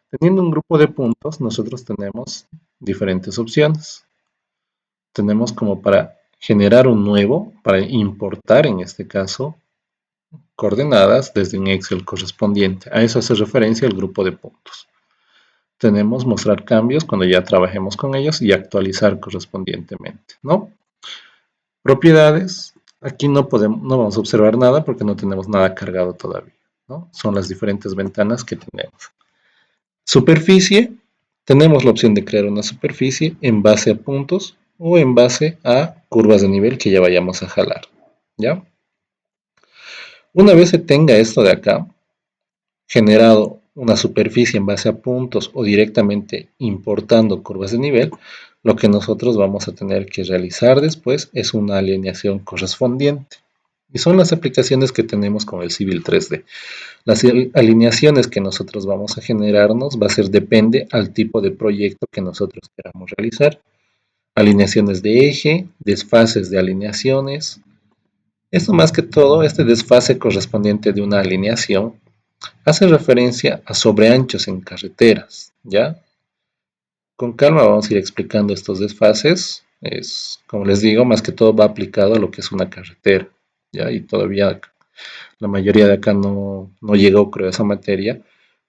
Teniendo un grupo de puntos, nosotros tenemos diferentes opciones. Tenemos como para generar un nuevo, para importar en este caso, coordenadas desde un Excel correspondiente. A eso hace referencia el grupo de puntos. Tenemos mostrar cambios cuando ya trabajemos con ellos y actualizar correspondientemente, ¿no? Propiedades, aquí no vamos a observar nada porque no tenemos nada cargado todavía, ¿no? Son las diferentes ventanas que tenemos. Superficie, tenemos la opción de crear una superficie en base a puntos o en base a curvas de nivel que ya vayamos a jalar, ¿ya? Una vez se tenga esto de acá, generado una superficie en base a puntos o directamente importando curvas de nivel, lo que nosotros vamos a tener que realizar después es una alineación correspondiente. Y son las aplicaciones que tenemos con el Civil 3D. Las alineaciones que nosotros vamos a generarnos va a ser depende al tipo de proyecto que nosotros queramos realizar. Alineaciones de eje, desfases de alineaciones. Esto más que todo, este desfase correspondiente de una alineación hace referencia a sobreanchos en carreteras, ¿ya? Con calma vamos a ir explicando estos desfases. Como les digo, más que todo va aplicado a lo que es una carretera, ¿ya? Y todavía la mayoría de acá no llegó, creo, a esa materia.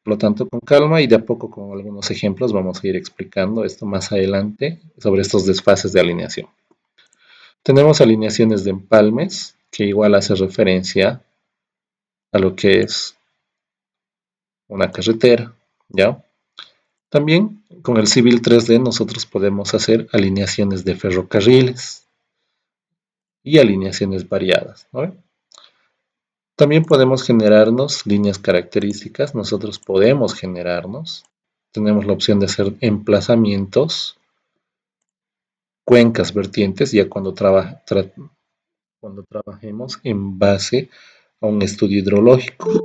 Por lo tanto, con calma y de a poco con algunos ejemplos vamos a ir explicando esto más adelante sobre estos desfases de alineación. Tenemos alineaciones de empalmes, que igual hace referencia a lo que es una carretera, ¿ya? También con el Civil 3D nosotros podemos hacer alineaciones de ferrocarriles y alineaciones variadas, ¿no? También podemos generarnos líneas características, nosotros podemos generarnos, tenemos la opción de hacer emplazamientos, cuencas, vertientes, ya cuando trabajemos en base a un estudio hidrológico.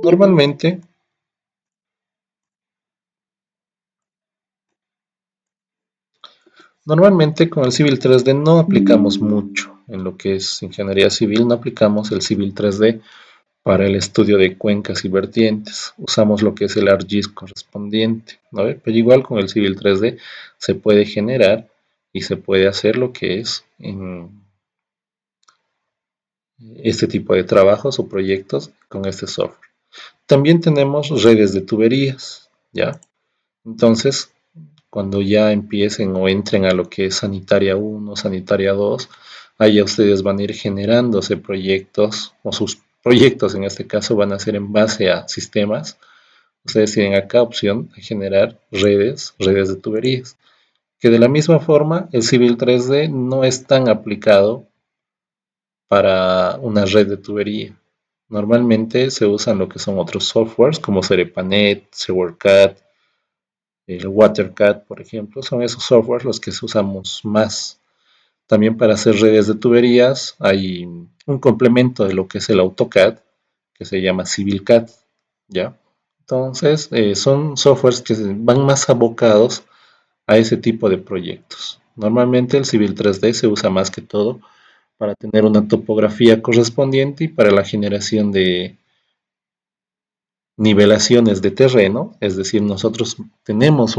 Normalmente con el Civil 3D no aplicamos mucho en lo que es ingeniería civil, no aplicamos el Civil 3D para el estudio de cuencas y vertientes. Usamos lo que es el ArcGIS correspondiente, ¿no? Pero igual con el Civil 3D se puede generar y se puede hacer lo que es en este tipo de trabajos o proyectos con este software. También tenemos redes de tuberías, ¿ya? Entonces, cuando ya empiecen o entren a lo que es Sanitaria 1, Sanitaria 2, ahí ya ustedes van a ir generándose proyectos, o sus proyectos en este caso van a ser en base a sistemas. Ustedes tienen acá opción de generar redes de tuberías, que de la misma forma el Civil 3D no es tan aplicado para una red de tubería. Normalmente se usan lo que son otros softwares como Cerepanet, SewerCAD, el WaterCAD, por ejemplo, son esos softwares los que usamos más. También para hacer redes de tuberías hay un complemento de lo que es el AutoCAD, que se llama CivilCAD, ¿ya? Entonces, son softwares que van más abocados a ese tipo de proyectos. Normalmente el Civil 3D se usa más que todo para tener una topografía correspondiente y para la generación de nivelaciones de terreno, es decir, nosotros tenemos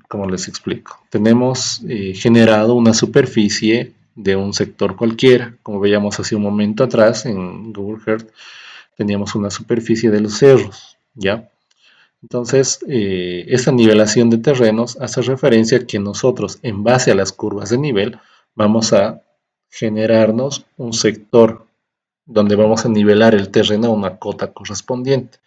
¿cómo les explico? Tenemos generado una superficie de un sector cualquiera, como veíamos hace un momento atrás en Google Earth, teníamos una superficie de los cerros, ¿ya? Entonces, esta nivelación de terrenos hace referencia a que nosotros, en base a las curvas de nivel, vamos a generarnos un sector donde vamos a nivelar el terreno a una cota correspondiente.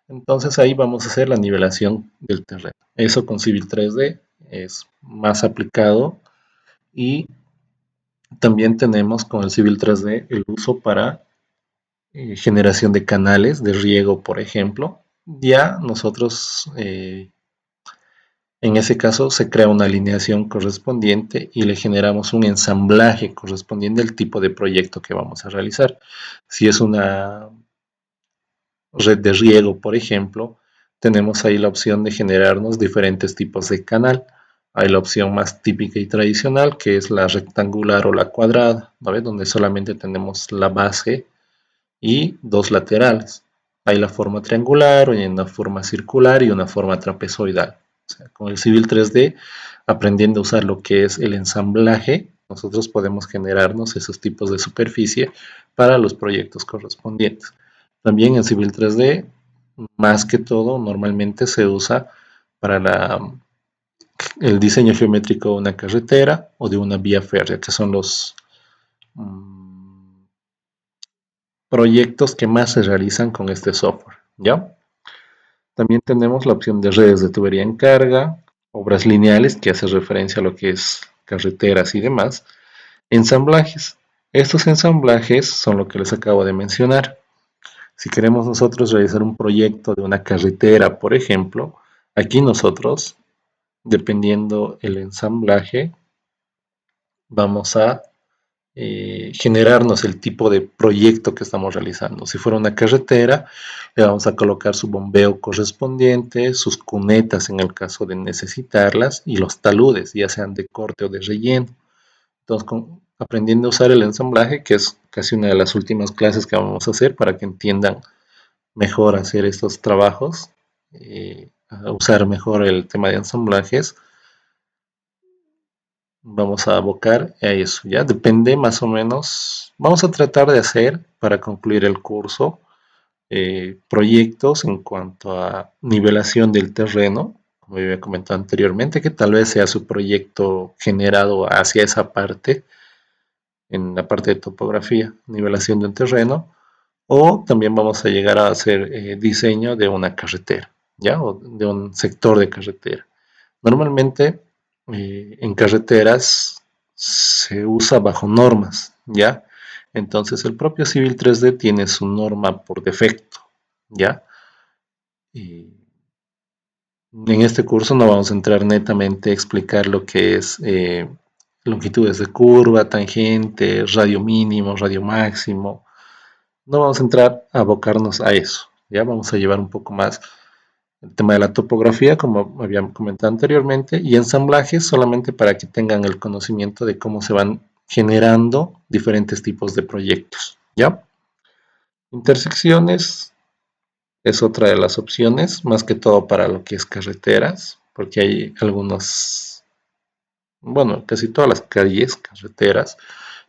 Entonces ahí vamos a hacer la nivelación del terreno. Eso con Civil 3D es más aplicado y también tenemos con el Civil 3D el uso para generación de canales de riego, por ejemplo. Ya nosotros, en ese caso, se crea una alineación correspondiente y le generamos un ensamblaje correspondiente al tipo de proyecto que vamos a realizar. Si es una red de riego, por ejemplo, tenemos ahí la opción de generarnos diferentes tipos de canal. Hay la opción más típica y tradicional, que es la rectangular o la cuadrada, ¿no ves? Donde solamente tenemos la base y dos laterales. Hay la forma triangular, hay una forma circular y una forma trapezoidal. O sea, con el Civil 3D, aprendiendo a usar lo que es el ensamblaje, nosotros podemos generarnos esos tipos de superficie para los proyectos correspondientes. También en Civil 3D, más que todo, normalmente se usa para el diseño geométrico de una carretera o de una vía férrea, que son los proyectos que más se realizan con este software, ¿ya? También tenemos la opción de redes de tubería en carga, obras lineales, que hace referencia a lo que es carreteras y demás, ensamblajes. Estos ensamblajes son lo que les acabo de mencionar. Si queremos nosotros realizar un proyecto de una carretera, por ejemplo, aquí nosotros, dependiendo el ensamblaje, vamos a generarnos el tipo de proyecto que estamos realizando. Si fuera una carretera, le vamos a colocar su bombeo correspondiente, sus cunetas en el caso de necesitarlas y los taludes, ya sean de corte o de relleno. Entonces, aprendiendo a usar el ensamblaje, que es casi una de las últimas clases que vamos a hacer para que entiendan mejor hacer estos trabajos, a usar mejor el tema de ensamblajes, vamos a abocar a eso, ¿ya? Depende más o menos, vamos a tratar de hacer para concluir el curso proyectos en cuanto a nivelación del terreno, como ya había comentado anteriormente, que tal vez sea su proyecto generado hacia esa parte, en la parte de topografía, nivelación de un terreno, o también vamos a llegar a hacer diseño de una carretera, ¿ya? O de un sector de carretera. Normalmente en carreteras se usa bajo normas, ¿ya? Entonces el propio Civil 3D tiene su norma por defecto, ¿ya? Y en este curso no vamos a entrar netamente a explicar lo que es longitudes de curva, tangente, radio mínimo, radio máximo. No vamos a entrar a abocarnos a eso, ya vamos a llevar un poco más el tema de la topografía, como había comentado anteriormente, y ensamblajes solamente para que tengan el conocimiento de cómo se van generando diferentes tipos de proyectos, ¿ya? Intersecciones es otra de las opciones, más que todo para lo que es carreteras, porque hay algunos, bueno, casi todas las calles, carreteras,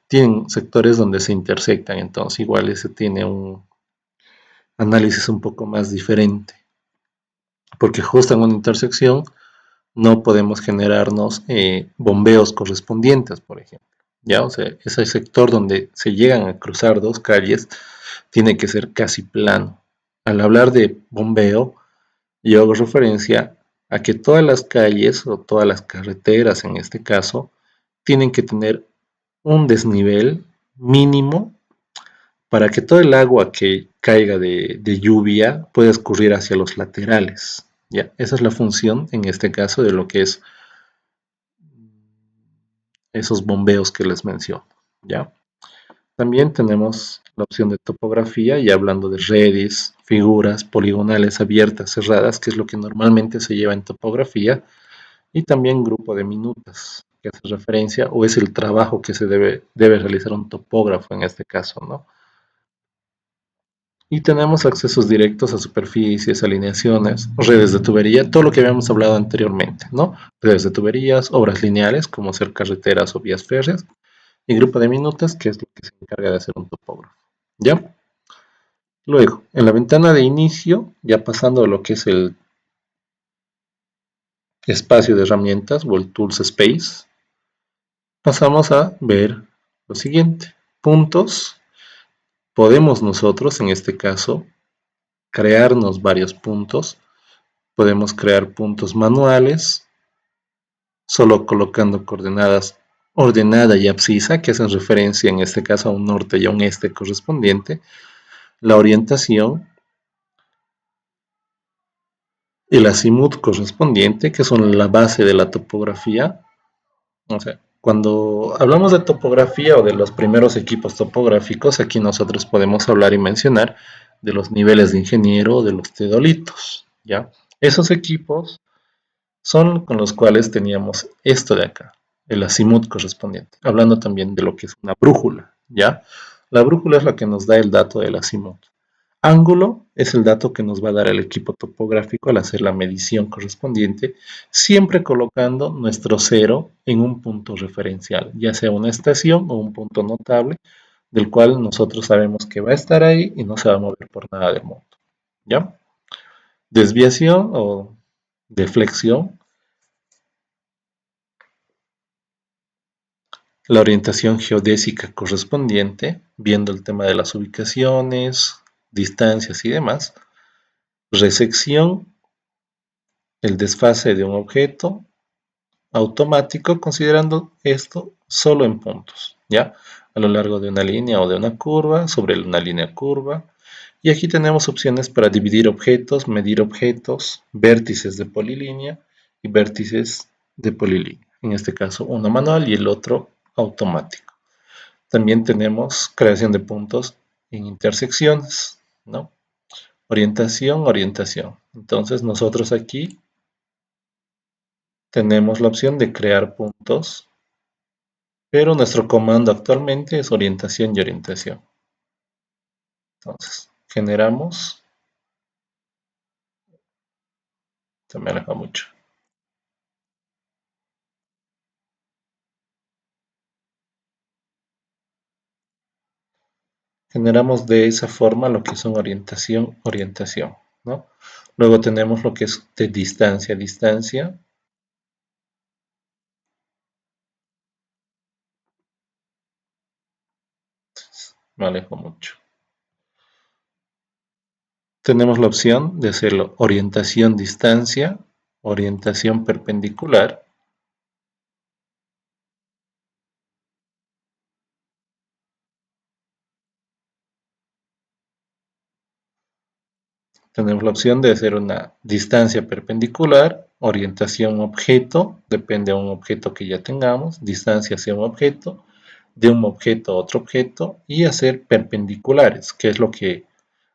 tienen sectores donde se intersectan, entonces igual ese tiene un análisis un poco más diferente, porque justo en una intersección no podemos generarnos bombeos correspondientes, por ejemplo. ¿Ya? O sea, ese sector donde se llegan a cruzar dos calles tiene que ser casi plano. Al hablar de bombeo, yo hago referencia a que todas las calles o todas las carreteras, en este caso, tienen que tener un desnivel mínimo para que todo el agua que caiga de lluvia pueda escurrir hacia los laterales. ¿Ya? Esa es la función, en este caso, de lo que es esos bombeos que les menciono. ¿Ya? También tenemos la opción de topografía, y hablando de redes, figuras poligonales abiertas, cerradas, que es lo que normalmente se lleva en topografía, y también grupo de minutas, que hace referencia, o es el trabajo que se debe realizar un topógrafo en este caso, ¿no? Y tenemos accesos directos a superficies, alineaciones, redes de tubería, todo lo que habíamos hablado anteriormente, ¿no? Redes de tuberías, obras lineales, como ser carreteras o vías férreas, y grupo de minutas, que es lo que se encarga de hacer un topógrafo, ¿ya? Luego, en la ventana de inicio, ya pasando a lo que es el espacio de herramientas o el Tools Space, pasamos a ver lo siguiente. Puntos. Podemos nosotros, en este caso, crearnos varios puntos. Podemos crear puntos manuales, solo colocando coordenadas ordenada y abscisa, que hacen referencia en este caso a un norte y a un este correspondiente. La orientación, el azimut correspondiente, que son la base de la topografía. O sea, cuando hablamos de topografía o de los primeros equipos topográficos, aquí nosotros podemos hablar y mencionar de los niveles de ingeniero o de los teodolitos, ¿ya? Esos equipos son con los cuales teníamos esto de acá, el azimut correspondiente, hablando también de lo que es una brújula, ¿ya? La brújula es la que nos da el dato del azimut. Ángulo es el dato que nos va a dar el equipo topográfico al hacer la medición correspondiente, siempre colocando nuestro cero en un punto referencial, ya sea una estación o un punto notable, del cual nosotros sabemos que va a estar ahí y no se va a mover por nada del mundo. ¿Ya? Desviación o deflexión, la orientación geodésica correspondiente, viendo el tema de las ubicaciones, distancias y demás. Resección, el desfase de un objeto automático, considerando esto solo en puntos, ¿ya? A lo largo de una línea o de una curva, sobre una línea curva. Y aquí tenemos opciones para dividir objetos, medir objetos, vértices de polilínea y vértices de polilínea. En este caso, uno manual y el otro automático. También tenemos creación de puntos en intersecciones, ¿no? Orientación, orientación. Entonces nosotros aquí tenemos la opción de crear puntos, pero nuestro comando actualmente es orientación y orientación. Entonces, generamos, se me aleja mucho. Generamos de esa forma lo que son orientación, orientación, ¿no? Luego tenemos lo que es de distancia, distancia. Me alejo mucho. Tenemos la opción de hacerlo orientación distancia, orientación perpendicular. tenemos la opción de hacer una distancia perpendicular, orientación objeto, depende de un objeto que ya tengamos, distancia hacia un objeto, de un objeto a otro objeto, y hacer perpendiculares, que es lo que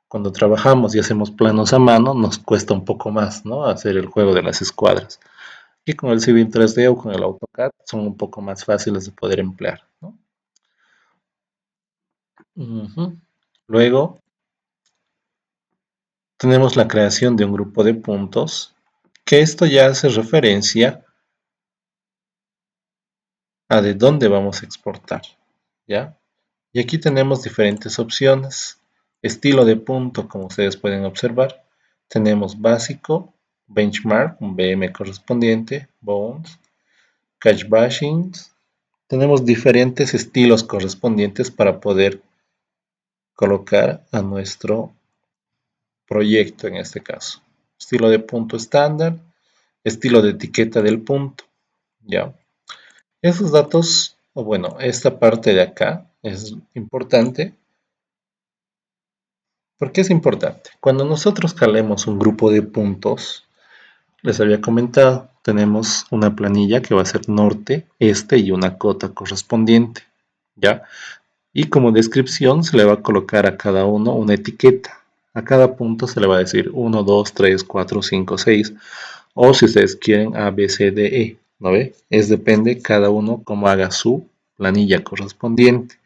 cuando trabajamos y hacemos planos a mano nos cuesta un poco más, ¿no? Hacer el juego de las escuadras. Y con el Civil 3D o con el AutoCAD son un poco más fáciles de poder emplear, ¿no? Luego tenemos la creación de un grupo de puntos, que esto ya hace referencia a de dónde vamos a exportar, ¿ya? Y aquí tenemos diferentes opciones. Estilo de punto, como ustedes pueden observar. Tenemos básico, benchmark, un BM correspondiente, bounds, cache bashing. Tenemos diferentes estilos correspondientes para poder colocar a nuestro proyecto en este caso. Estilo de punto estándar, estilo de etiqueta del punto, ¿ya? Esos datos, o bueno, esta parte de acá es importante. ¿Por qué es importante? Cuando nosotros calemos un grupo de puntos, les había comentado, tenemos una planilla que va a ser norte, este y una cota correspondiente, ¿ya? Y como descripción se le va a colocar a cada uno una etiqueta. A cada punto se le va a decir 1, 2, 3, 4, 5, 6. O si ustedes quieren A, B, C, D, E. ¿No ve? Es depende cada uno cómo haga su planilla correspondiente.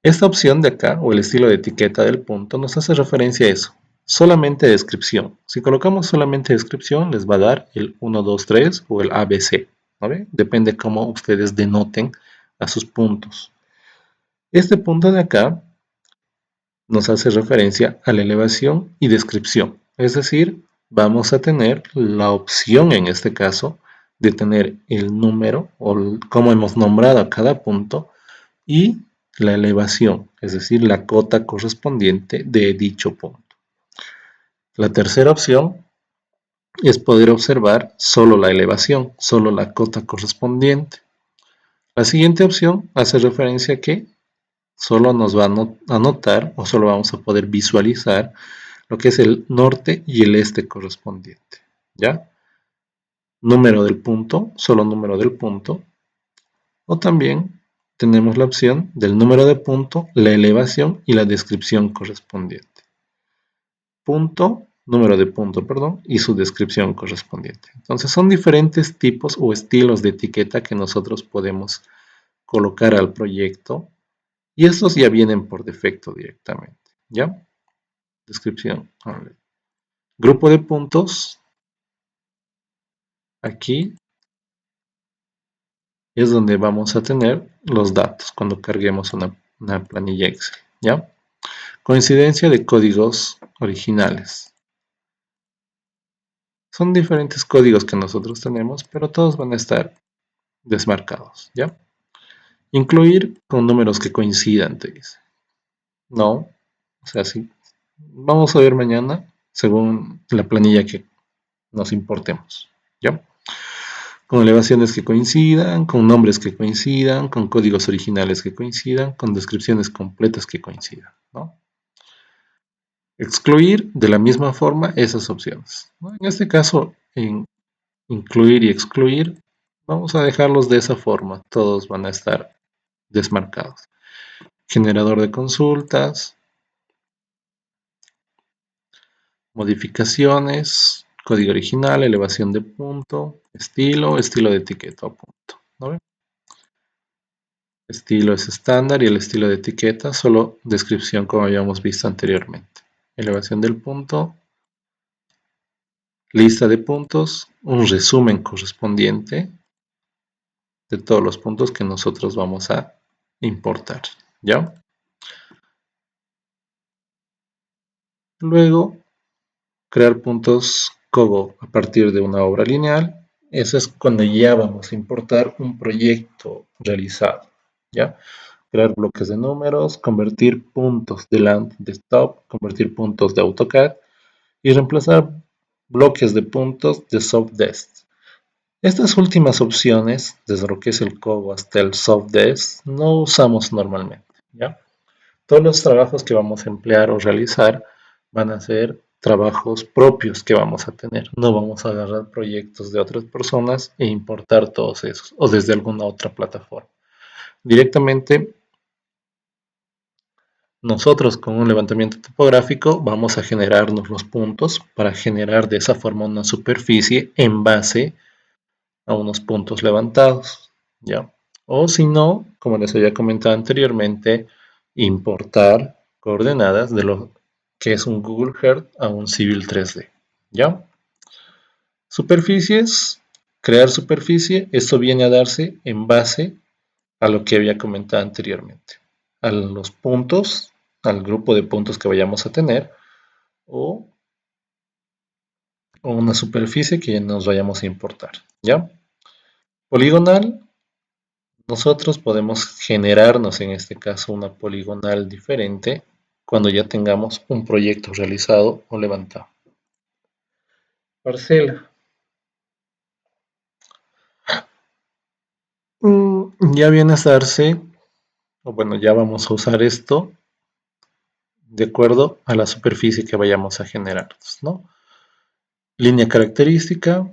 Esta opción de acá, o el estilo de etiqueta del punto, nos hace referencia a eso. Solamente descripción. Si colocamos solamente descripción, les va a dar el 1, 2, 3 o el ABC. ¿No ve? Depende cómo ustedes denoten a sus puntos. Este punto de acá nos hace referencia a la elevación y descripción. Es decir, vamos a tener la opción en este caso de tener el número o cómo hemos nombrado a cada punto y la elevación, es decir, la cota correspondiente de dicho punto. La tercera opción es poder observar solo la elevación, solo la cota correspondiente. La siguiente opción hace referencia a que solo nos va a anotar o solo vamos a poder visualizar lo que es el norte y el este correspondiente, ¿ya? Número del punto, solo número del punto, o también tenemos la opción del número de punto, la elevación y la descripción correspondiente. Punto, número de punto, perdón, y su descripción correspondiente. Entonces son diferentes tipos o estilos de etiqueta que nosotros podemos colocar al proyecto y estos ya vienen por defecto directamente, ¿ya? Descripción. Grupo de puntos. Aquí es donde vamos a tener los datos cuando carguemos una planilla Excel, ¿ya? Coincidencia de códigos originales. Son diferentes códigos que nosotros tenemos, pero todos van a estar desmarcados, ¿ya? Incluir con números que coincidan, te dice. No, o sea, sí. Vamos a ver mañana según la planilla que nos importemos, ¿ya? Con elevaciones que coincidan, con nombres que coincidan, con códigos originales que coincidan, con descripciones completas que coincidan, ¿no? Excluir de la misma forma esas opciones, ¿no? En este caso, en incluir y excluir, vamos a dejarlos de esa forma, todos van a estar desmarcados. Generador de consultas, modificaciones, código original, elevación de punto, estilo de etiqueta o punto, ¿no ven? Estilo es estándar y el estilo de etiqueta solo descripción como habíamos visto anteriormente. Elevación del punto, lista de puntos, un resumen correspondiente de todos los puntos que nosotros vamos a importar, ¿ya? Luego, crear puntos COGO a partir de una obra lineal. Eso es cuando ya vamos a importar un proyecto realizado, ¿ya? Crear bloques de números, convertir puntos de land de stop, convertir puntos de AutoCAD y reemplazar bloques de puntos de Sofdesk. Estas últimas opciones, desde lo que es el COGO hasta el Sofdesk, no usamos normalmente, ¿ya? Todos los trabajos que vamos a emplear o realizar van a ser trabajos propios que vamos a tener. No vamos a agarrar proyectos de otras personas e importar todos esos o desde alguna otra plataforma. Directamente nosotros con un levantamiento topográfico vamos a generarnos los puntos para generar de esa forma una superficie en base a unos puntos levantados, ¿ya? O si no, como les había comentado anteriormente, importar coordenadas de lo que es un Google Earth a un Civil 3D, ¿ya? Superficies, crear superficie, esto viene a darse en base a lo que había comentado anteriormente, a los puntos, al grupo de puntos que vayamos a tener, o una superficie que nos vayamos a importar, ¿ya? Poligonal, nosotros podemos generarnos en este caso una poligonal diferente cuando ya tengamos un proyecto realizado o levantado. Parcela. Ya viene a darse, o bueno, ya vamos a usar esto de acuerdo a la superficie que vayamos a generar, ¿no? Línea característica.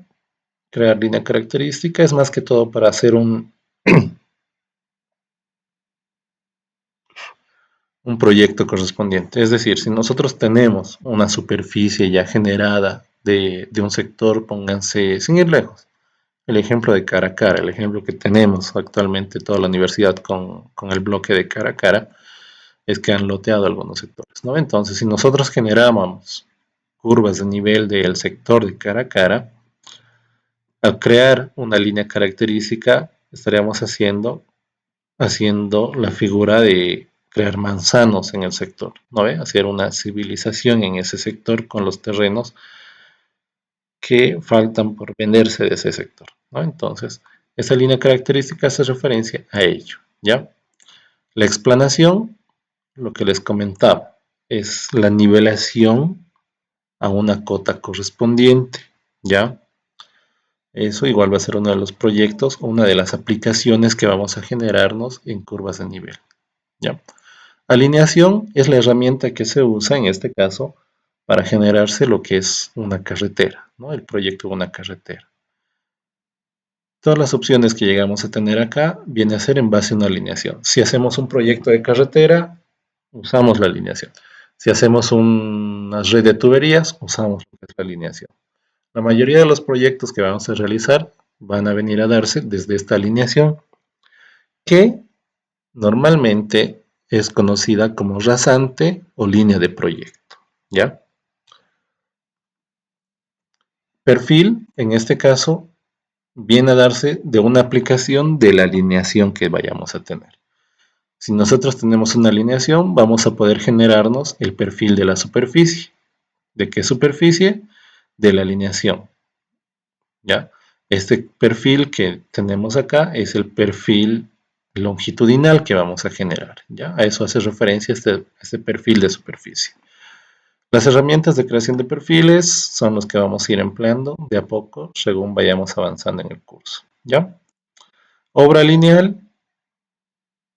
Crear línea característica es más que todo para hacer un proyecto correspondiente. Es decir, si nosotros tenemos una superficie ya generada de un sector, pónganse, sin ir lejos, el ejemplo de cara a cara, el ejemplo que tenemos actualmente toda la universidad con el bloque de cara a cara, es que han loteado algunos sectores, ¿no? Entonces, si nosotros generábamos curvas de nivel del sector de cara a cara, al crear una línea característica, estaríamos haciendo la figura de crear manzanos en el sector, ¿no ve? Hacer una civilización en ese sector con los terrenos que faltan por venderse de ese sector, ¿no? Entonces, esa línea característica hace referencia a ello, ¿ya? La explanación, lo que les comentaba, es la nivelación a una cota correspondiente, ¿ya? Eso igual va a ser uno de los proyectos o una de las aplicaciones que vamos a generarnos en curvas de nivel, ¿ya? Alineación es la herramienta que se usa en este caso para generarse lo que es una carretera, ¿no? El proyecto de una carretera. Todas las opciones que llegamos a tener acá viene a ser en base a una alineación. Si hacemos un proyecto de carretera, usamos la alineación. Si hacemos una red de tuberías, usamos lo que es la alineación. La mayoría de los proyectos que vamos a realizar van a venir a darse desde esta alineación, que normalmente es conocida como rasante o línea de proyecto, ¿ya? Perfil, en este caso, viene a darse de una aplicación de la alineación que vayamos a tener. Si nosotros tenemos una alineación, vamos a poder generarnos el perfil de la superficie. ¿De qué superficie? De la alineación, ¿ya? Este perfil que tenemos acá es el perfil longitudinal que vamos a generar, ¿ya? A eso hace referencia este perfil de superficie. Las herramientas de creación de perfiles son los que vamos a ir empleando de a poco según vayamos avanzando en el curso, ¿ya? Obra lineal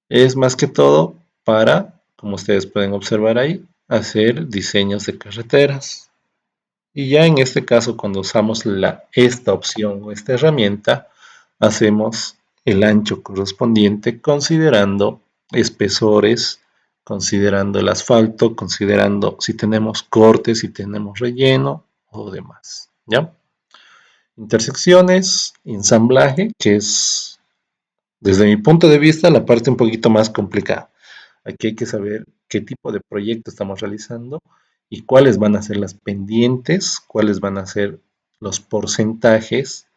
es más que todo para, como ustedes pueden observar ahí, hacer diseños de carreteras. Y ya en este caso, cuando usamos esta opción o esta herramienta, hacemos el ancho correspondiente considerando espesores, considerando el asfalto, considerando si tenemos cortes, si tenemos relleno o demás, ¿ya? Intersecciones, ensamblaje, que es, desde mi punto de vista, la parte un poquito más complicada. Aquí hay que saber qué tipo de proyecto estamos realizando y cuáles van a ser las pendientes, cuáles van a ser los porcentajes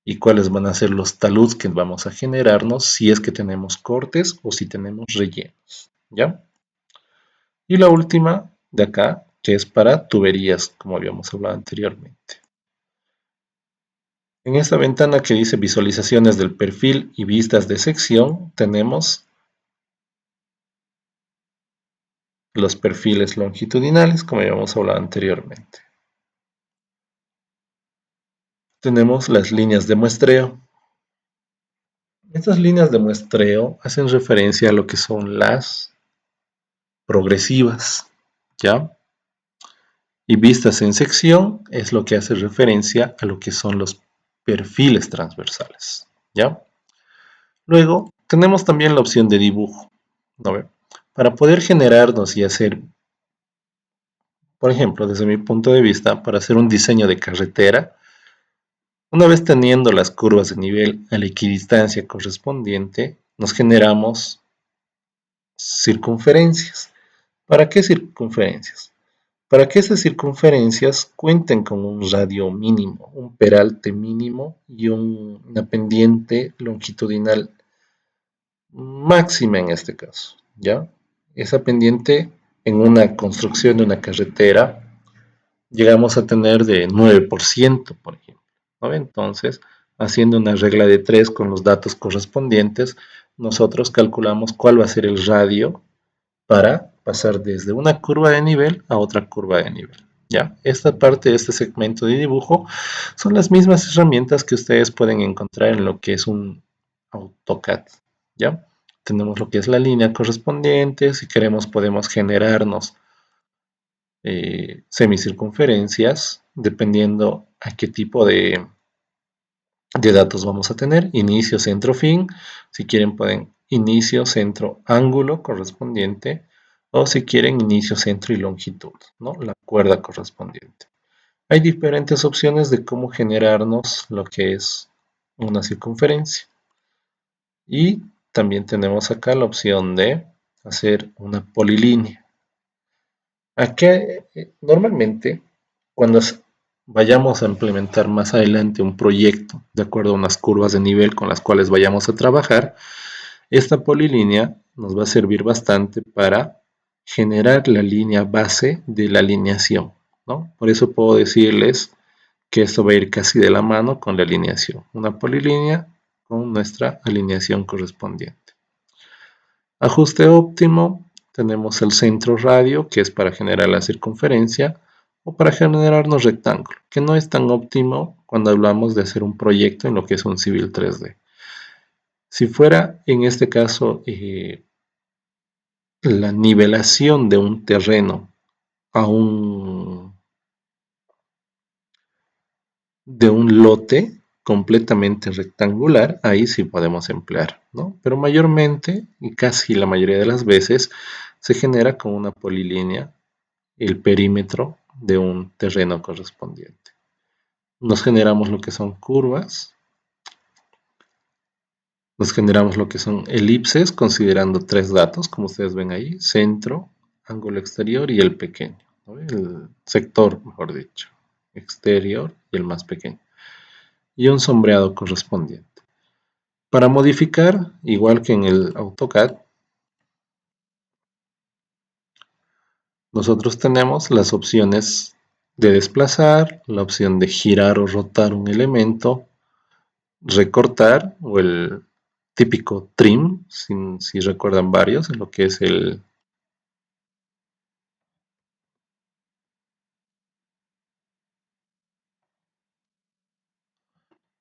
y cuáles van a ser los taludes que vamos a generarnos si es que tenemos cortes o si tenemos rellenos, ¿ya? Y la última de acá, que es para tuberías, como habíamos hablado anteriormente. En esta ventana que dice visualizaciones del perfil y vistas de sección, tenemos los perfiles longitudinales, como habíamos hablado anteriormente. Tenemos las líneas de muestreo. Estas líneas de muestreo hacen referencia a lo que son las progresivas, ¿ya? Y vistas en sección es lo que hace referencia a lo que son los perfiles transversales, ¿ya? Luego, tenemos también la opción de dibujo, ¿no? Para poder generarnos y hacer, por ejemplo, desde mi punto de vista, para hacer un diseño de carretera, una vez teniendo las curvas de nivel a la equidistancia correspondiente, nos generamos circunferencias. ¿Para qué circunferencias? Para que esas circunferencias cuenten con un radio mínimo, un peralte mínimo y una pendiente longitudinal máxima en este caso, ¿ya? Esa pendiente en una construcción de una carretera llegamos a tener de 9%, por ejemplo, ¿no? Entonces, haciendo una regla de 3 con los datos correspondientes, nosotros calculamos cuál va a ser el radio para pasar desde una curva de nivel a otra curva de nivel. ¿Ya? Esta parte de este segmento de dibujo son las mismas herramientas que ustedes pueden encontrar en lo que es un AutoCAD. ¿Ya? Tenemos lo que es la línea correspondiente. Si queremos podemos generarnos semicircunferencias dependiendo a qué tipo de datos vamos a tener. Inicio, centro, fin. Si quieren pueden inicio, centro, ángulo correspondiente. O si quieren inicio, centro y longitud, ¿no? La cuerda correspondiente. Hay diferentes opciones de cómo generarnos lo que es una circunferencia. Y también tenemos acá la opción de hacer una polilínea. Aquí normalmente cuando vayamos a implementar más adelante un proyecto de acuerdo a unas curvas de nivel con las cuales vayamos a trabajar, esta polilínea nos va a servir bastante para generar la línea base de la alineación, ¿no? Por eso puedo decirles que esto va a ir casi de la mano con la alineación. Una polilínea con nuestra alineación correspondiente. Ajuste óptimo, tenemos el centro radio, que es para generar la circunferencia, o para generarnos rectángulo, que no es tan óptimo cuando hablamos de hacer un proyecto en lo que es un Civil 3D. Si fuera, en este caso, la nivelación de un terreno de un lote completamente rectangular, ahí sí podemos emplear, ¿no? Pero mayormente, y casi la mayoría de las veces, se genera con una polilínea el perímetro de un terreno correspondiente. Nos generamos lo que son curvas, nos generamos lo que son elipses, considerando 3 datos, como ustedes ven ahí, centro, ángulo exterior y el pequeño, ¿no? El sector, mejor dicho, exterior y el más pequeño. Y un sombreado correspondiente. Para modificar, igual que en el AutoCAD, nosotros tenemos las opciones de desplazar, la opción de girar o rotar un elemento, recortar o el típico trim, si recuerdan varios, en lo que es el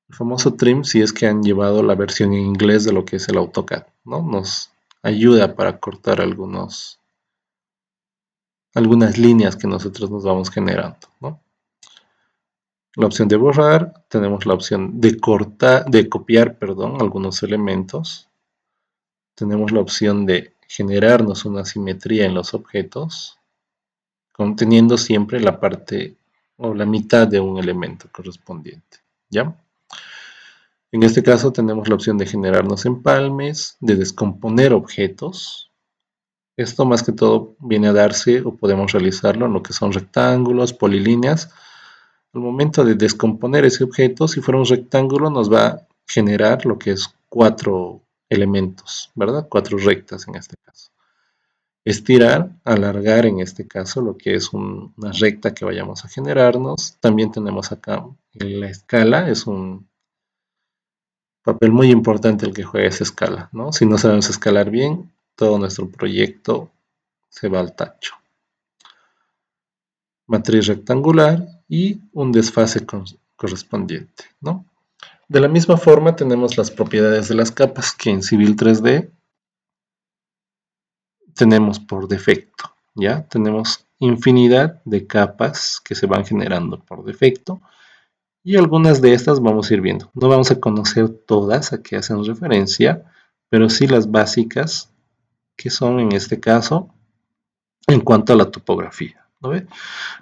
famoso trim, si es que han llevado la versión en inglés de lo que es el AutoCAD, ¿no? Nos ayuda para cortar algunas líneas que nosotros nos vamos generando, ¿no? La opción de borrar, tenemos la opción de copiar, algunos elementos. Tenemos la opción de generarnos una simetría en los objetos, conteniendo siempre la parte o la mitad de un elemento correspondiente, ¿ya? En este caso tenemos la opción de generarnos empalmes, de descomponer objetos. Esto más que todo viene a darse o podemos realizarlo en lo que son rectángulos, polilíneas. Al momento de descomponer ese objeto, si fuera un rectángulo, nos va a generar lo que es 4 elementos, ¿verdad? 4 rectas en este caso. Estirar, alargar en este caso lo que es una recta que vayamos a generarnos. También tenemos acá la escala, es un papel muy importante el que juega esa escala, ¿no? Si no sabemos escalar bien, todo nuestro proyecto se va al tacho. Matriz rectangular y un desfase correspondiente, ¿no? De la misma forma tenemos las propiedades de las capas que en Civil 3D tenemos por defecto, ¿ya? Tenemos infinidad de capas que se van generando por defecto y algunas de estas vamos a ir viendo. No vamos a conocer todas a qué hacen referencia, pero sí las básicas que son en este caso en cuanto a la topografía, ¿no ve?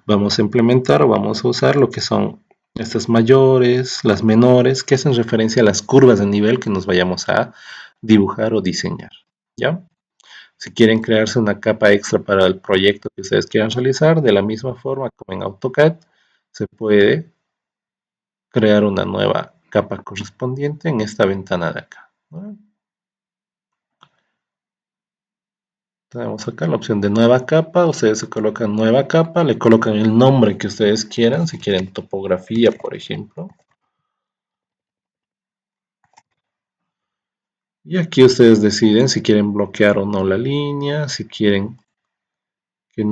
Vamos a implementar o vamos a usar lo que son estas mayores, las menores, que hacen referencia a las curvas de nivel que nos vayamos a dibujar o diseñar, ¿ya? Si quieren crearse una capa extra para el proyecto que ustedes quieran realizar, de la misma forma como en AutoCAD, se puede crear una nueva capa correspondiente en esta ventana de acá, ¿no? Tenemos acá la opción de nueva capa, ustedes se colocan nueva capa, le colocan el nombre que ustedes quieran, si quieren topografía, por ejemplo. Y aquí ustedes deciden si quieren bloquear o no la línea, si quieren que,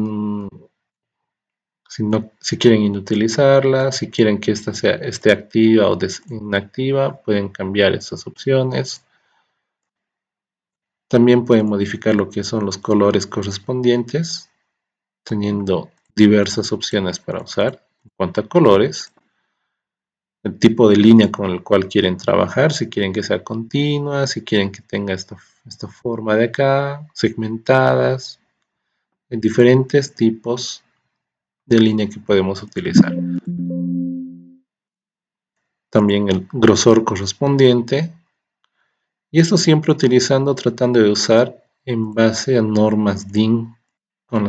si quieren inutilizarla, si quieren que esta esté activa o inactiva, pueden cambiar estas opciones. También pueden modificar lo que son los colores correspondientes, teniendo diversas opciones para usar en cuanto a colores. El tipo de línea con el cual quieren trabajar, si quieren que sea continua, si quieren que tenga esta forma de acá, segmentadas, en diferentes tipos de línea que podemos utilizar. También el grosor correspondiente, y esto siempre tratando de usar en base a normas DIN con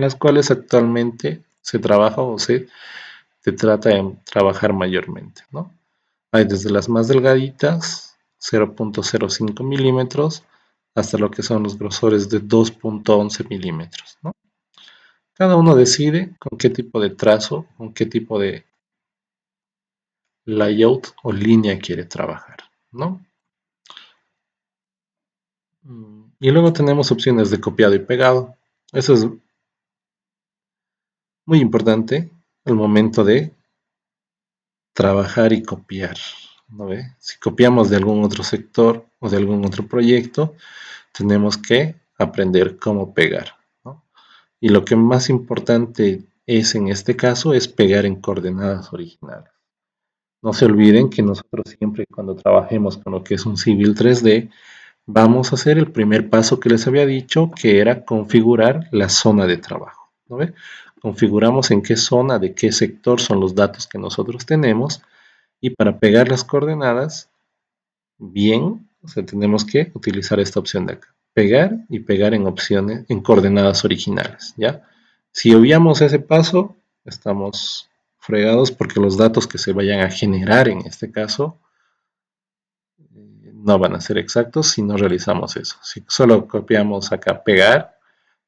las cuales actualmente se trabaja o se trata de trabajar mayormente, ¿no? Hay desde las más delgaditas, 0.05 milímetros, hasta lo que son los grosores de 2.11 milímetros, ¿no? Cada uno decide con qué tipo de trazo, con qué tipo de layout o línea quiere trabajar, ¿no? Y luego tenemos opciones de copiado y pegado. Eso es muy importante al momento de trabajar y copiar, ¿no ve? Si copiamos de algún otro sector o de algún otro proyecto, tenemos que aprender cómo pegar, ¿no? Y lo que más importante es en este caso es pegar en coordenadas originales. No se olviden que nosotros siempre cuando trabajemos con lo que es un Civil 3D, vamos a hacer el primer paso que les había dicho, que era configurar la zona de trabajo, ¿no ve? Configuramos en qué zona, de qué sector son los datos que nosotros tenemos, y para pegar las coordenadas, bien, o sea, tenemos que utilizar esta opción de acá, pegar y pegar en opciones, en coordenadas originales, ¿ya? Si obviamos ese paso, estamos fregados porque los datos que se vayan a generar en este caso no van a ser exactos si no realizamos eso. Si solo copiamos acá pegar,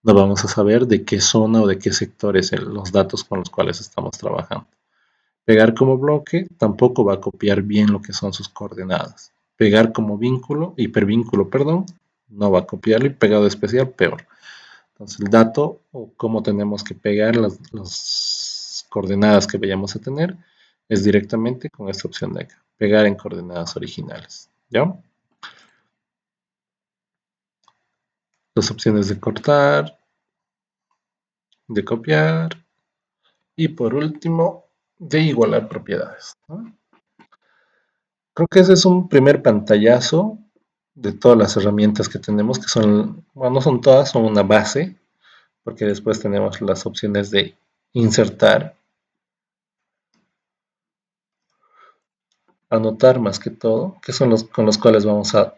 no vamos a saber de qué zona o de qué sector es los datos con los cuales estamos trabajando. Pegar como bloque tampoco va a copiar bien lo que son sus coordenadas. Pegar como vínculo, hipervínculo, perdón, no va a copiarlo, y pegado especial peor. Entonces el dato o cómo tenemos que pegar las coordenadas que vayamos a tener es directamente con esta opción de acá, pegar en coordenadas originales, ¿ya? Las opciones de cortar, de copiar y por último de igualar propiedades, ¿no? Creo que ese es un primer pantallazo de todas las herramientas que tenemos, que son, bueno, no son todas, son una base, porque después tenemos las opciones de insertar, anotar más que todo, que son los con los cuales vamos a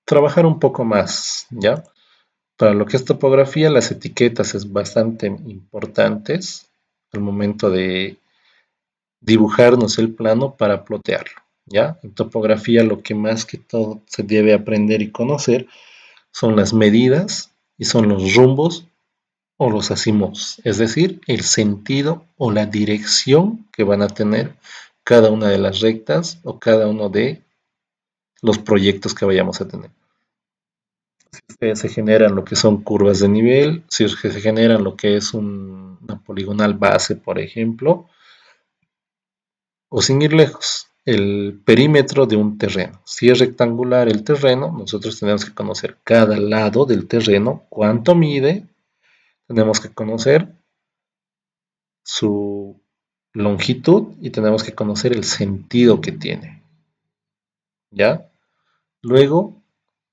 trabajar un poco más, ¿ya? Para lo que es topografía, las etiquetas es bastante importantes al momento de dibujarnos el plano para plotearlo, ¿ya? En topografía lo que más que todo se debe aprender y conocer son las medidas y son los rumbos o los azimuths, es decir, el sentido o la dirección que van a tener cada una de las rectas o cada uno de los proyectos que vayamos a tener. Si se generan lo que son curvas de nivel, si se generan lo que es una poligonal base, por ejemplo, o sin ir lejos, el perímetro de un terreno. Si es rectangular el terreno, nosotros tenemos que conocer cada lado del terreno, cuánto mide, tenemos que conocer su longitud y tenemos que conocer el sentido que tiene, ¿ya? Luego,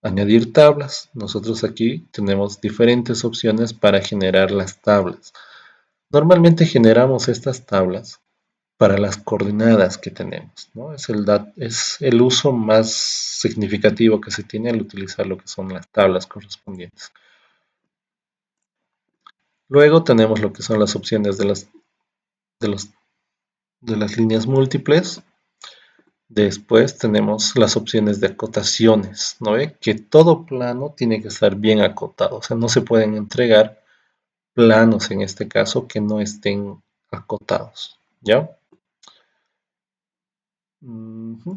añadir tablas. Nosotros aquí tenemos diferentes opciones para generar las tablas. Normalmente generamos estas tablas para las coordenadas que tenemos, ¿no? Es el uso más significativo que se tiene al utilizar lo que son las tablas correspondientes. Luego tenemos lo que son las opciones de los- de las líneas múltiples. Después tenemos las opciones de acotaciones, ¿no ve? Que todo plano tiene que estar bien acotado, o sea, no se pueden entregar planos en este caso que no estén acotados, ¿ya? Ujú.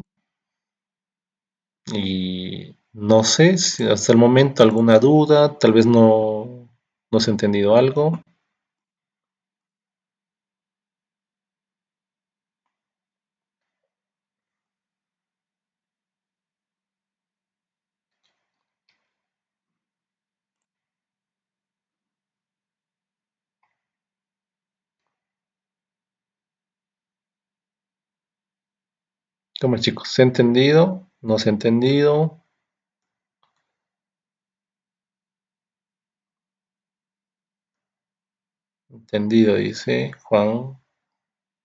Y no sé si hasta el momento alguna duda, tal vez no se ha entendido algo. ¿Cómo chicos? ¿Se ha entendido? ¿No se ha entendido? Entendido, dice Juan.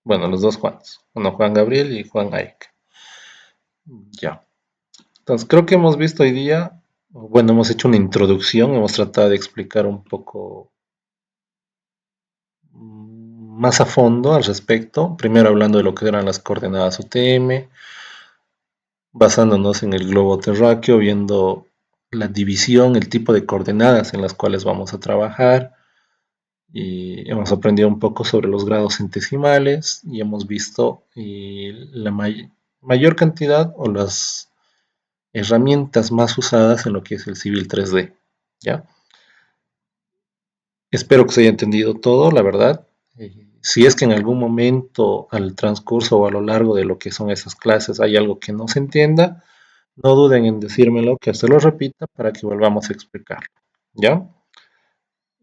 Bueno, los dos Juans. Uno Juan Gabriel y Juan Ike. Ya. Entonces, creo que hemos visto hoy día, bueno, hemos hecho una introducción, hemos tratado de explicar un poco más a fondo al respecto. Primero hablando de lo que eran las coordenadas UTM, basándonos en el globo terráqueo, viendo la división, el tipo de coordenadas en las cuales vamos a trabajar. Y hemos aprendido un poco sobre los grados centesimales y hemos visto la mayor cantidad o las herramientas más usadas en lo que es el Civil 3D, ¿ya? Espero que se haya entendido todo, la verdad. Si es que en algún momento al transcurso o a lo largo de lo que son esas clases hay algo que no se entienda, no duden en decírmelo, que se lo repita para que volvamos a explicarlo, ¿ya?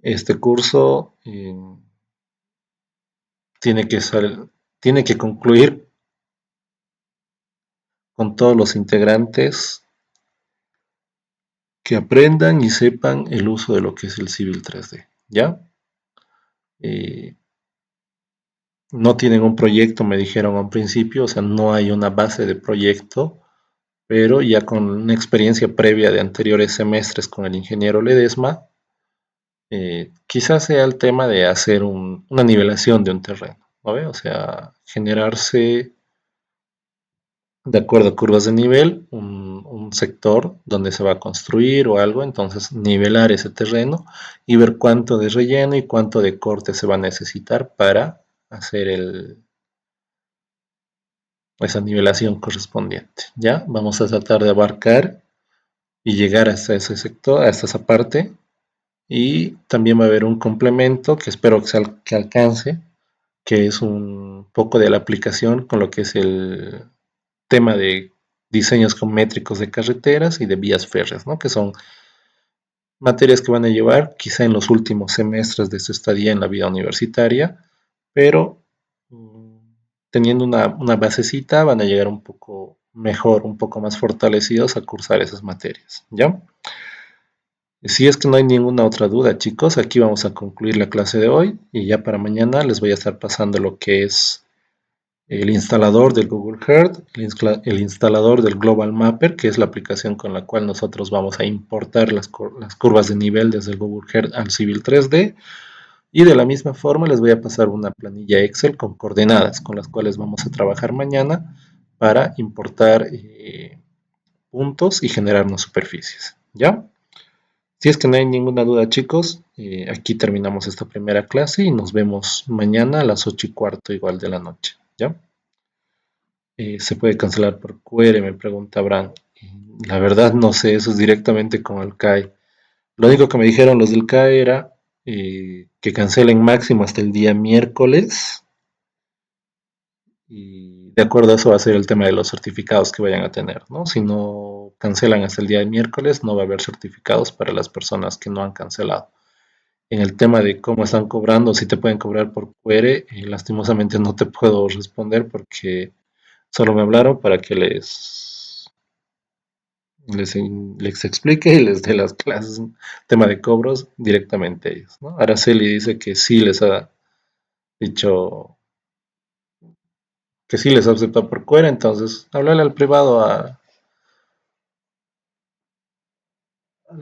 Este curso tiene que tiene que concluir con todos los integrantes que aprendan y sepan el uso de lo que es el Civil 3D, ¿ya? No tienen un proyecto, me dijeron a un principio, o sea, no hay una base de proyecto, pero ya con una experiencia previa de anteriores semestres con el ingeniero Ledesma, quizás sea el tema de hacer una nivelación de un terreno, ¿no ve? O sea, generarse de acuerdo a curvas de nivel, un sector donde se va a construir o algo, entonces nivelar ese terreno y ver cuánto de relleno y cuánto de corte se va a necesitar para hacer esa nivelación correspondiente. ¿Ya? Vamos a tratar de abarcar y llegar hasta ese sector, hasta esa parte. Y también va a haber un complemento que espero que alcance, que es un poco de la aplicación con lo que es el tema de diseños geométricos de carreteras y de vías férreas, ¿no? Que son materias que van a llevar quizá en los últimos semestres de su estadía en la vida universitaria, pero teniendo una basecita van a llegar un poco mejor, un poco más fortalecidos a cursar esas materias, ¿ya? Si es que no hay ninguna otra duda, chicos, aquí vamos a concluir la clase de hoy y ya para mañana les voy a estar pasando lo que es el instalador del Google Earth, el instalador del Global Mapper, que es la aplicación con la cual nosotros vamos a importar las curvas de nivel desde el Google Earth al Civil 3D. Y de la misma forma les voy a pasar una planilla Excel con coordenadas con las cuales vamos a trabajar mañana para importar puntos y generarnos superficies. ¿Ya? Si es que no hay ninguna duda, chicos, aquí terminamos esta primera clase y nos vemos mañana a las 8:15 igual de la noche. ¿Ya? Se puede cancelar por QR, me pregunta Abraham. La verdad no sé, eso es directamente con el CAE. Lo único que me dijeron los del CAE era que cancelen máximo hasta el día miércoles. Y de acuerdo a eso va a ser el tema de los certificados que vayan a tener, ¿no? Si no cancelan hasta el día de miércoles, no va a haber certificados para las personas que no han cancelado. En el tema de cómo están cobrando, si te pueden cobrar por QR, lastimosamente no te puedo responder porque solo me hablaron para que les explique y les dé las clases, tema de cobros directamente a ellos, ¿no? Araceli dice que sí les ha dicho, que sí les ha aceptado por QR, entonces háblale al privado al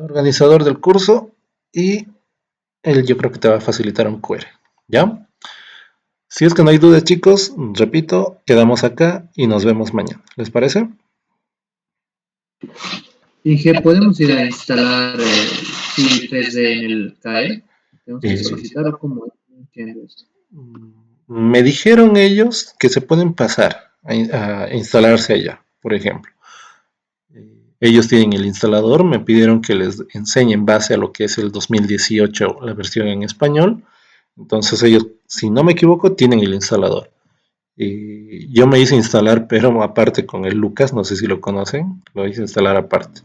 organizador del curso y él yo creo que te va a facilitar un QR, ¿ya? Si es que no hay dudas, chicos, repito, quedamos acá y nos vemos mañana. ¿Les parece? Inge, ¿podemos ir a instalar Civil 3D en el CAE? ¿Tenemos que Eh, solicitar o cómo? No entiendo esto. Me dijeron ellos que se pueden pasar a instalarse allá, por ejemplo. Ellos tienen el instalador, me pidieron que les enseñe en base a lo que es el 2018, la versión en español. Entonces ellos, si no me equivoco, tienen el instalador. Y yo me hice instalar, pero aparte con el Lucas, no sé si lo conocen, lo hice instalar aparte.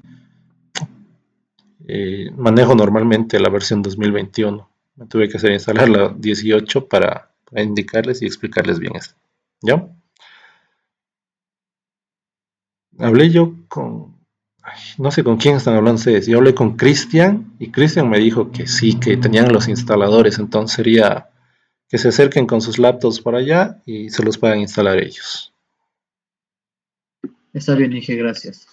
Manejo normalmente la versión 2021. Me tuve que hacer instalar la 18 para indicarles y explicarles bien esto. ¿Ya? Hablé yo con, ay, no sé con quién están hablando ustedes. Yo hablé con Cristian y Cristian me dijo que sí, que tenían los instaladores. Entonces sería que se acerquen con sus laptops para allá y se los puedan instalar ellos. Está bien, Inge, gracias.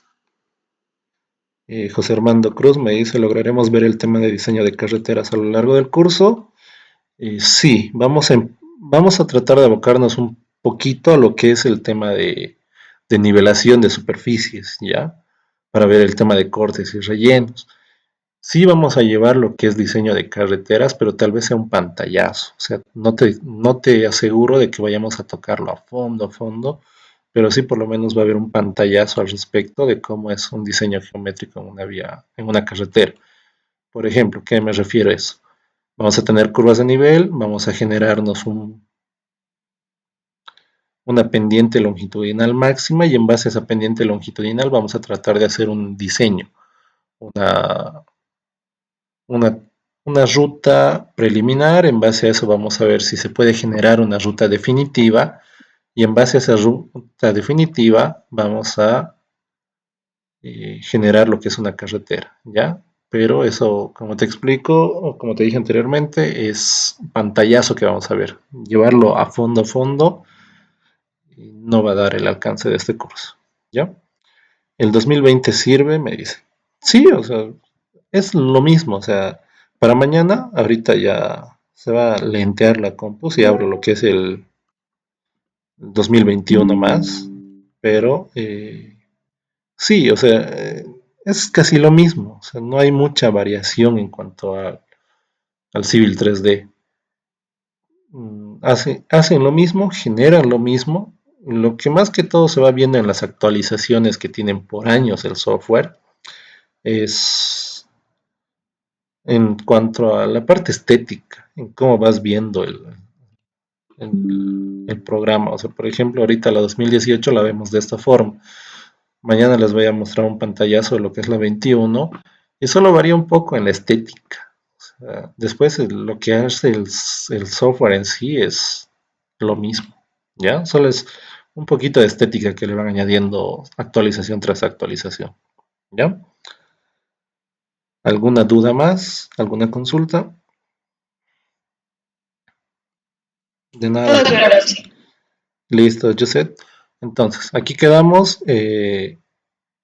José Armando Cruz me dice, ¿lograremos ver el tema de diseño de carreteras a lo largo del curso? Sí, vamos a tratar de abocarnos un poquito a lo que es el tema de nivelación de superficies, ¿ya? Para ver el tema de cortes y rellenos. Sí vamos a llevar lo que es diseño de carreteras, pero tal vez sea un pantallazo. O sea, no te aseguro de que vayamos a tocarlo a fondo, pero sí por lo menos va a haber un pantallazo al respecto de cómo es un diseño geométrico en una vía, en una carretera. Por ejemplo, ¿qué me refiero a eso? Vamos a tener curvas de nivel, vamos a generarnos una pendiente longitudinal máxima y en base a esa pendiente longitudinal vamos a tratar de hacer un diseño, una, una, una ruta preliminar. En base a eso vamos a ver si se puede generar una ruta definitiva y en base a esa ruta definitiva vamos a generar lo que es una carretera, ¿ya? Pero eso, como te explico, o como te dije anteriormente, es pantallazo que vamos a ver. Llevarlo a fondo, no va a dar el alcance de este curso, ¿ya? El 2020 sirve, me dice. Sí, o sea, es lo mismo, o sea, para mañana, ahorita ya se va a lentear la compu si abro lo que es el 2021 más, pero sí, o sea, es casi lo mismo, o sea, no hay mucha variación en cuanto al Civil 3D. Hacen lo mismo, generan lo mismo. Lo que más que todo se va viendo en las actualizaciones que tienen por años el software es en cuanto a la parte estética, en cómo vas viendo el programa. O sea, por ejemplo, ahorita la 2018 la vemos de esta forma. Mañana les voy a mostrar un pantallazo de lo que es la 21 y solo varía un poco en la estética. O sea, después lo que hace el software en sí es lo mismo, ¿ya? Solo es un poquito de estética que le van añadiendo actualización tras actualización, ¿ya? ¿Alguna duda más? ¿Alguna consulta? De nada. Todo claro, sí. Listo, Josep. Entonces, aquí quedamos.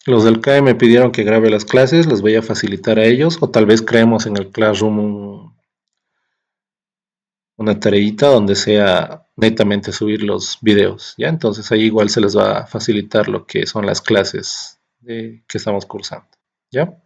Los del CAE me pidieron que grabe las clases, les voy a facilitar a ellos, o tal vez creemos en el Classroom una tareita donde sea netamente subir los videos, ¿ya? Entonces ahí igual se les va a facilitar lo que son las clases que estamos cursando, ¿ya?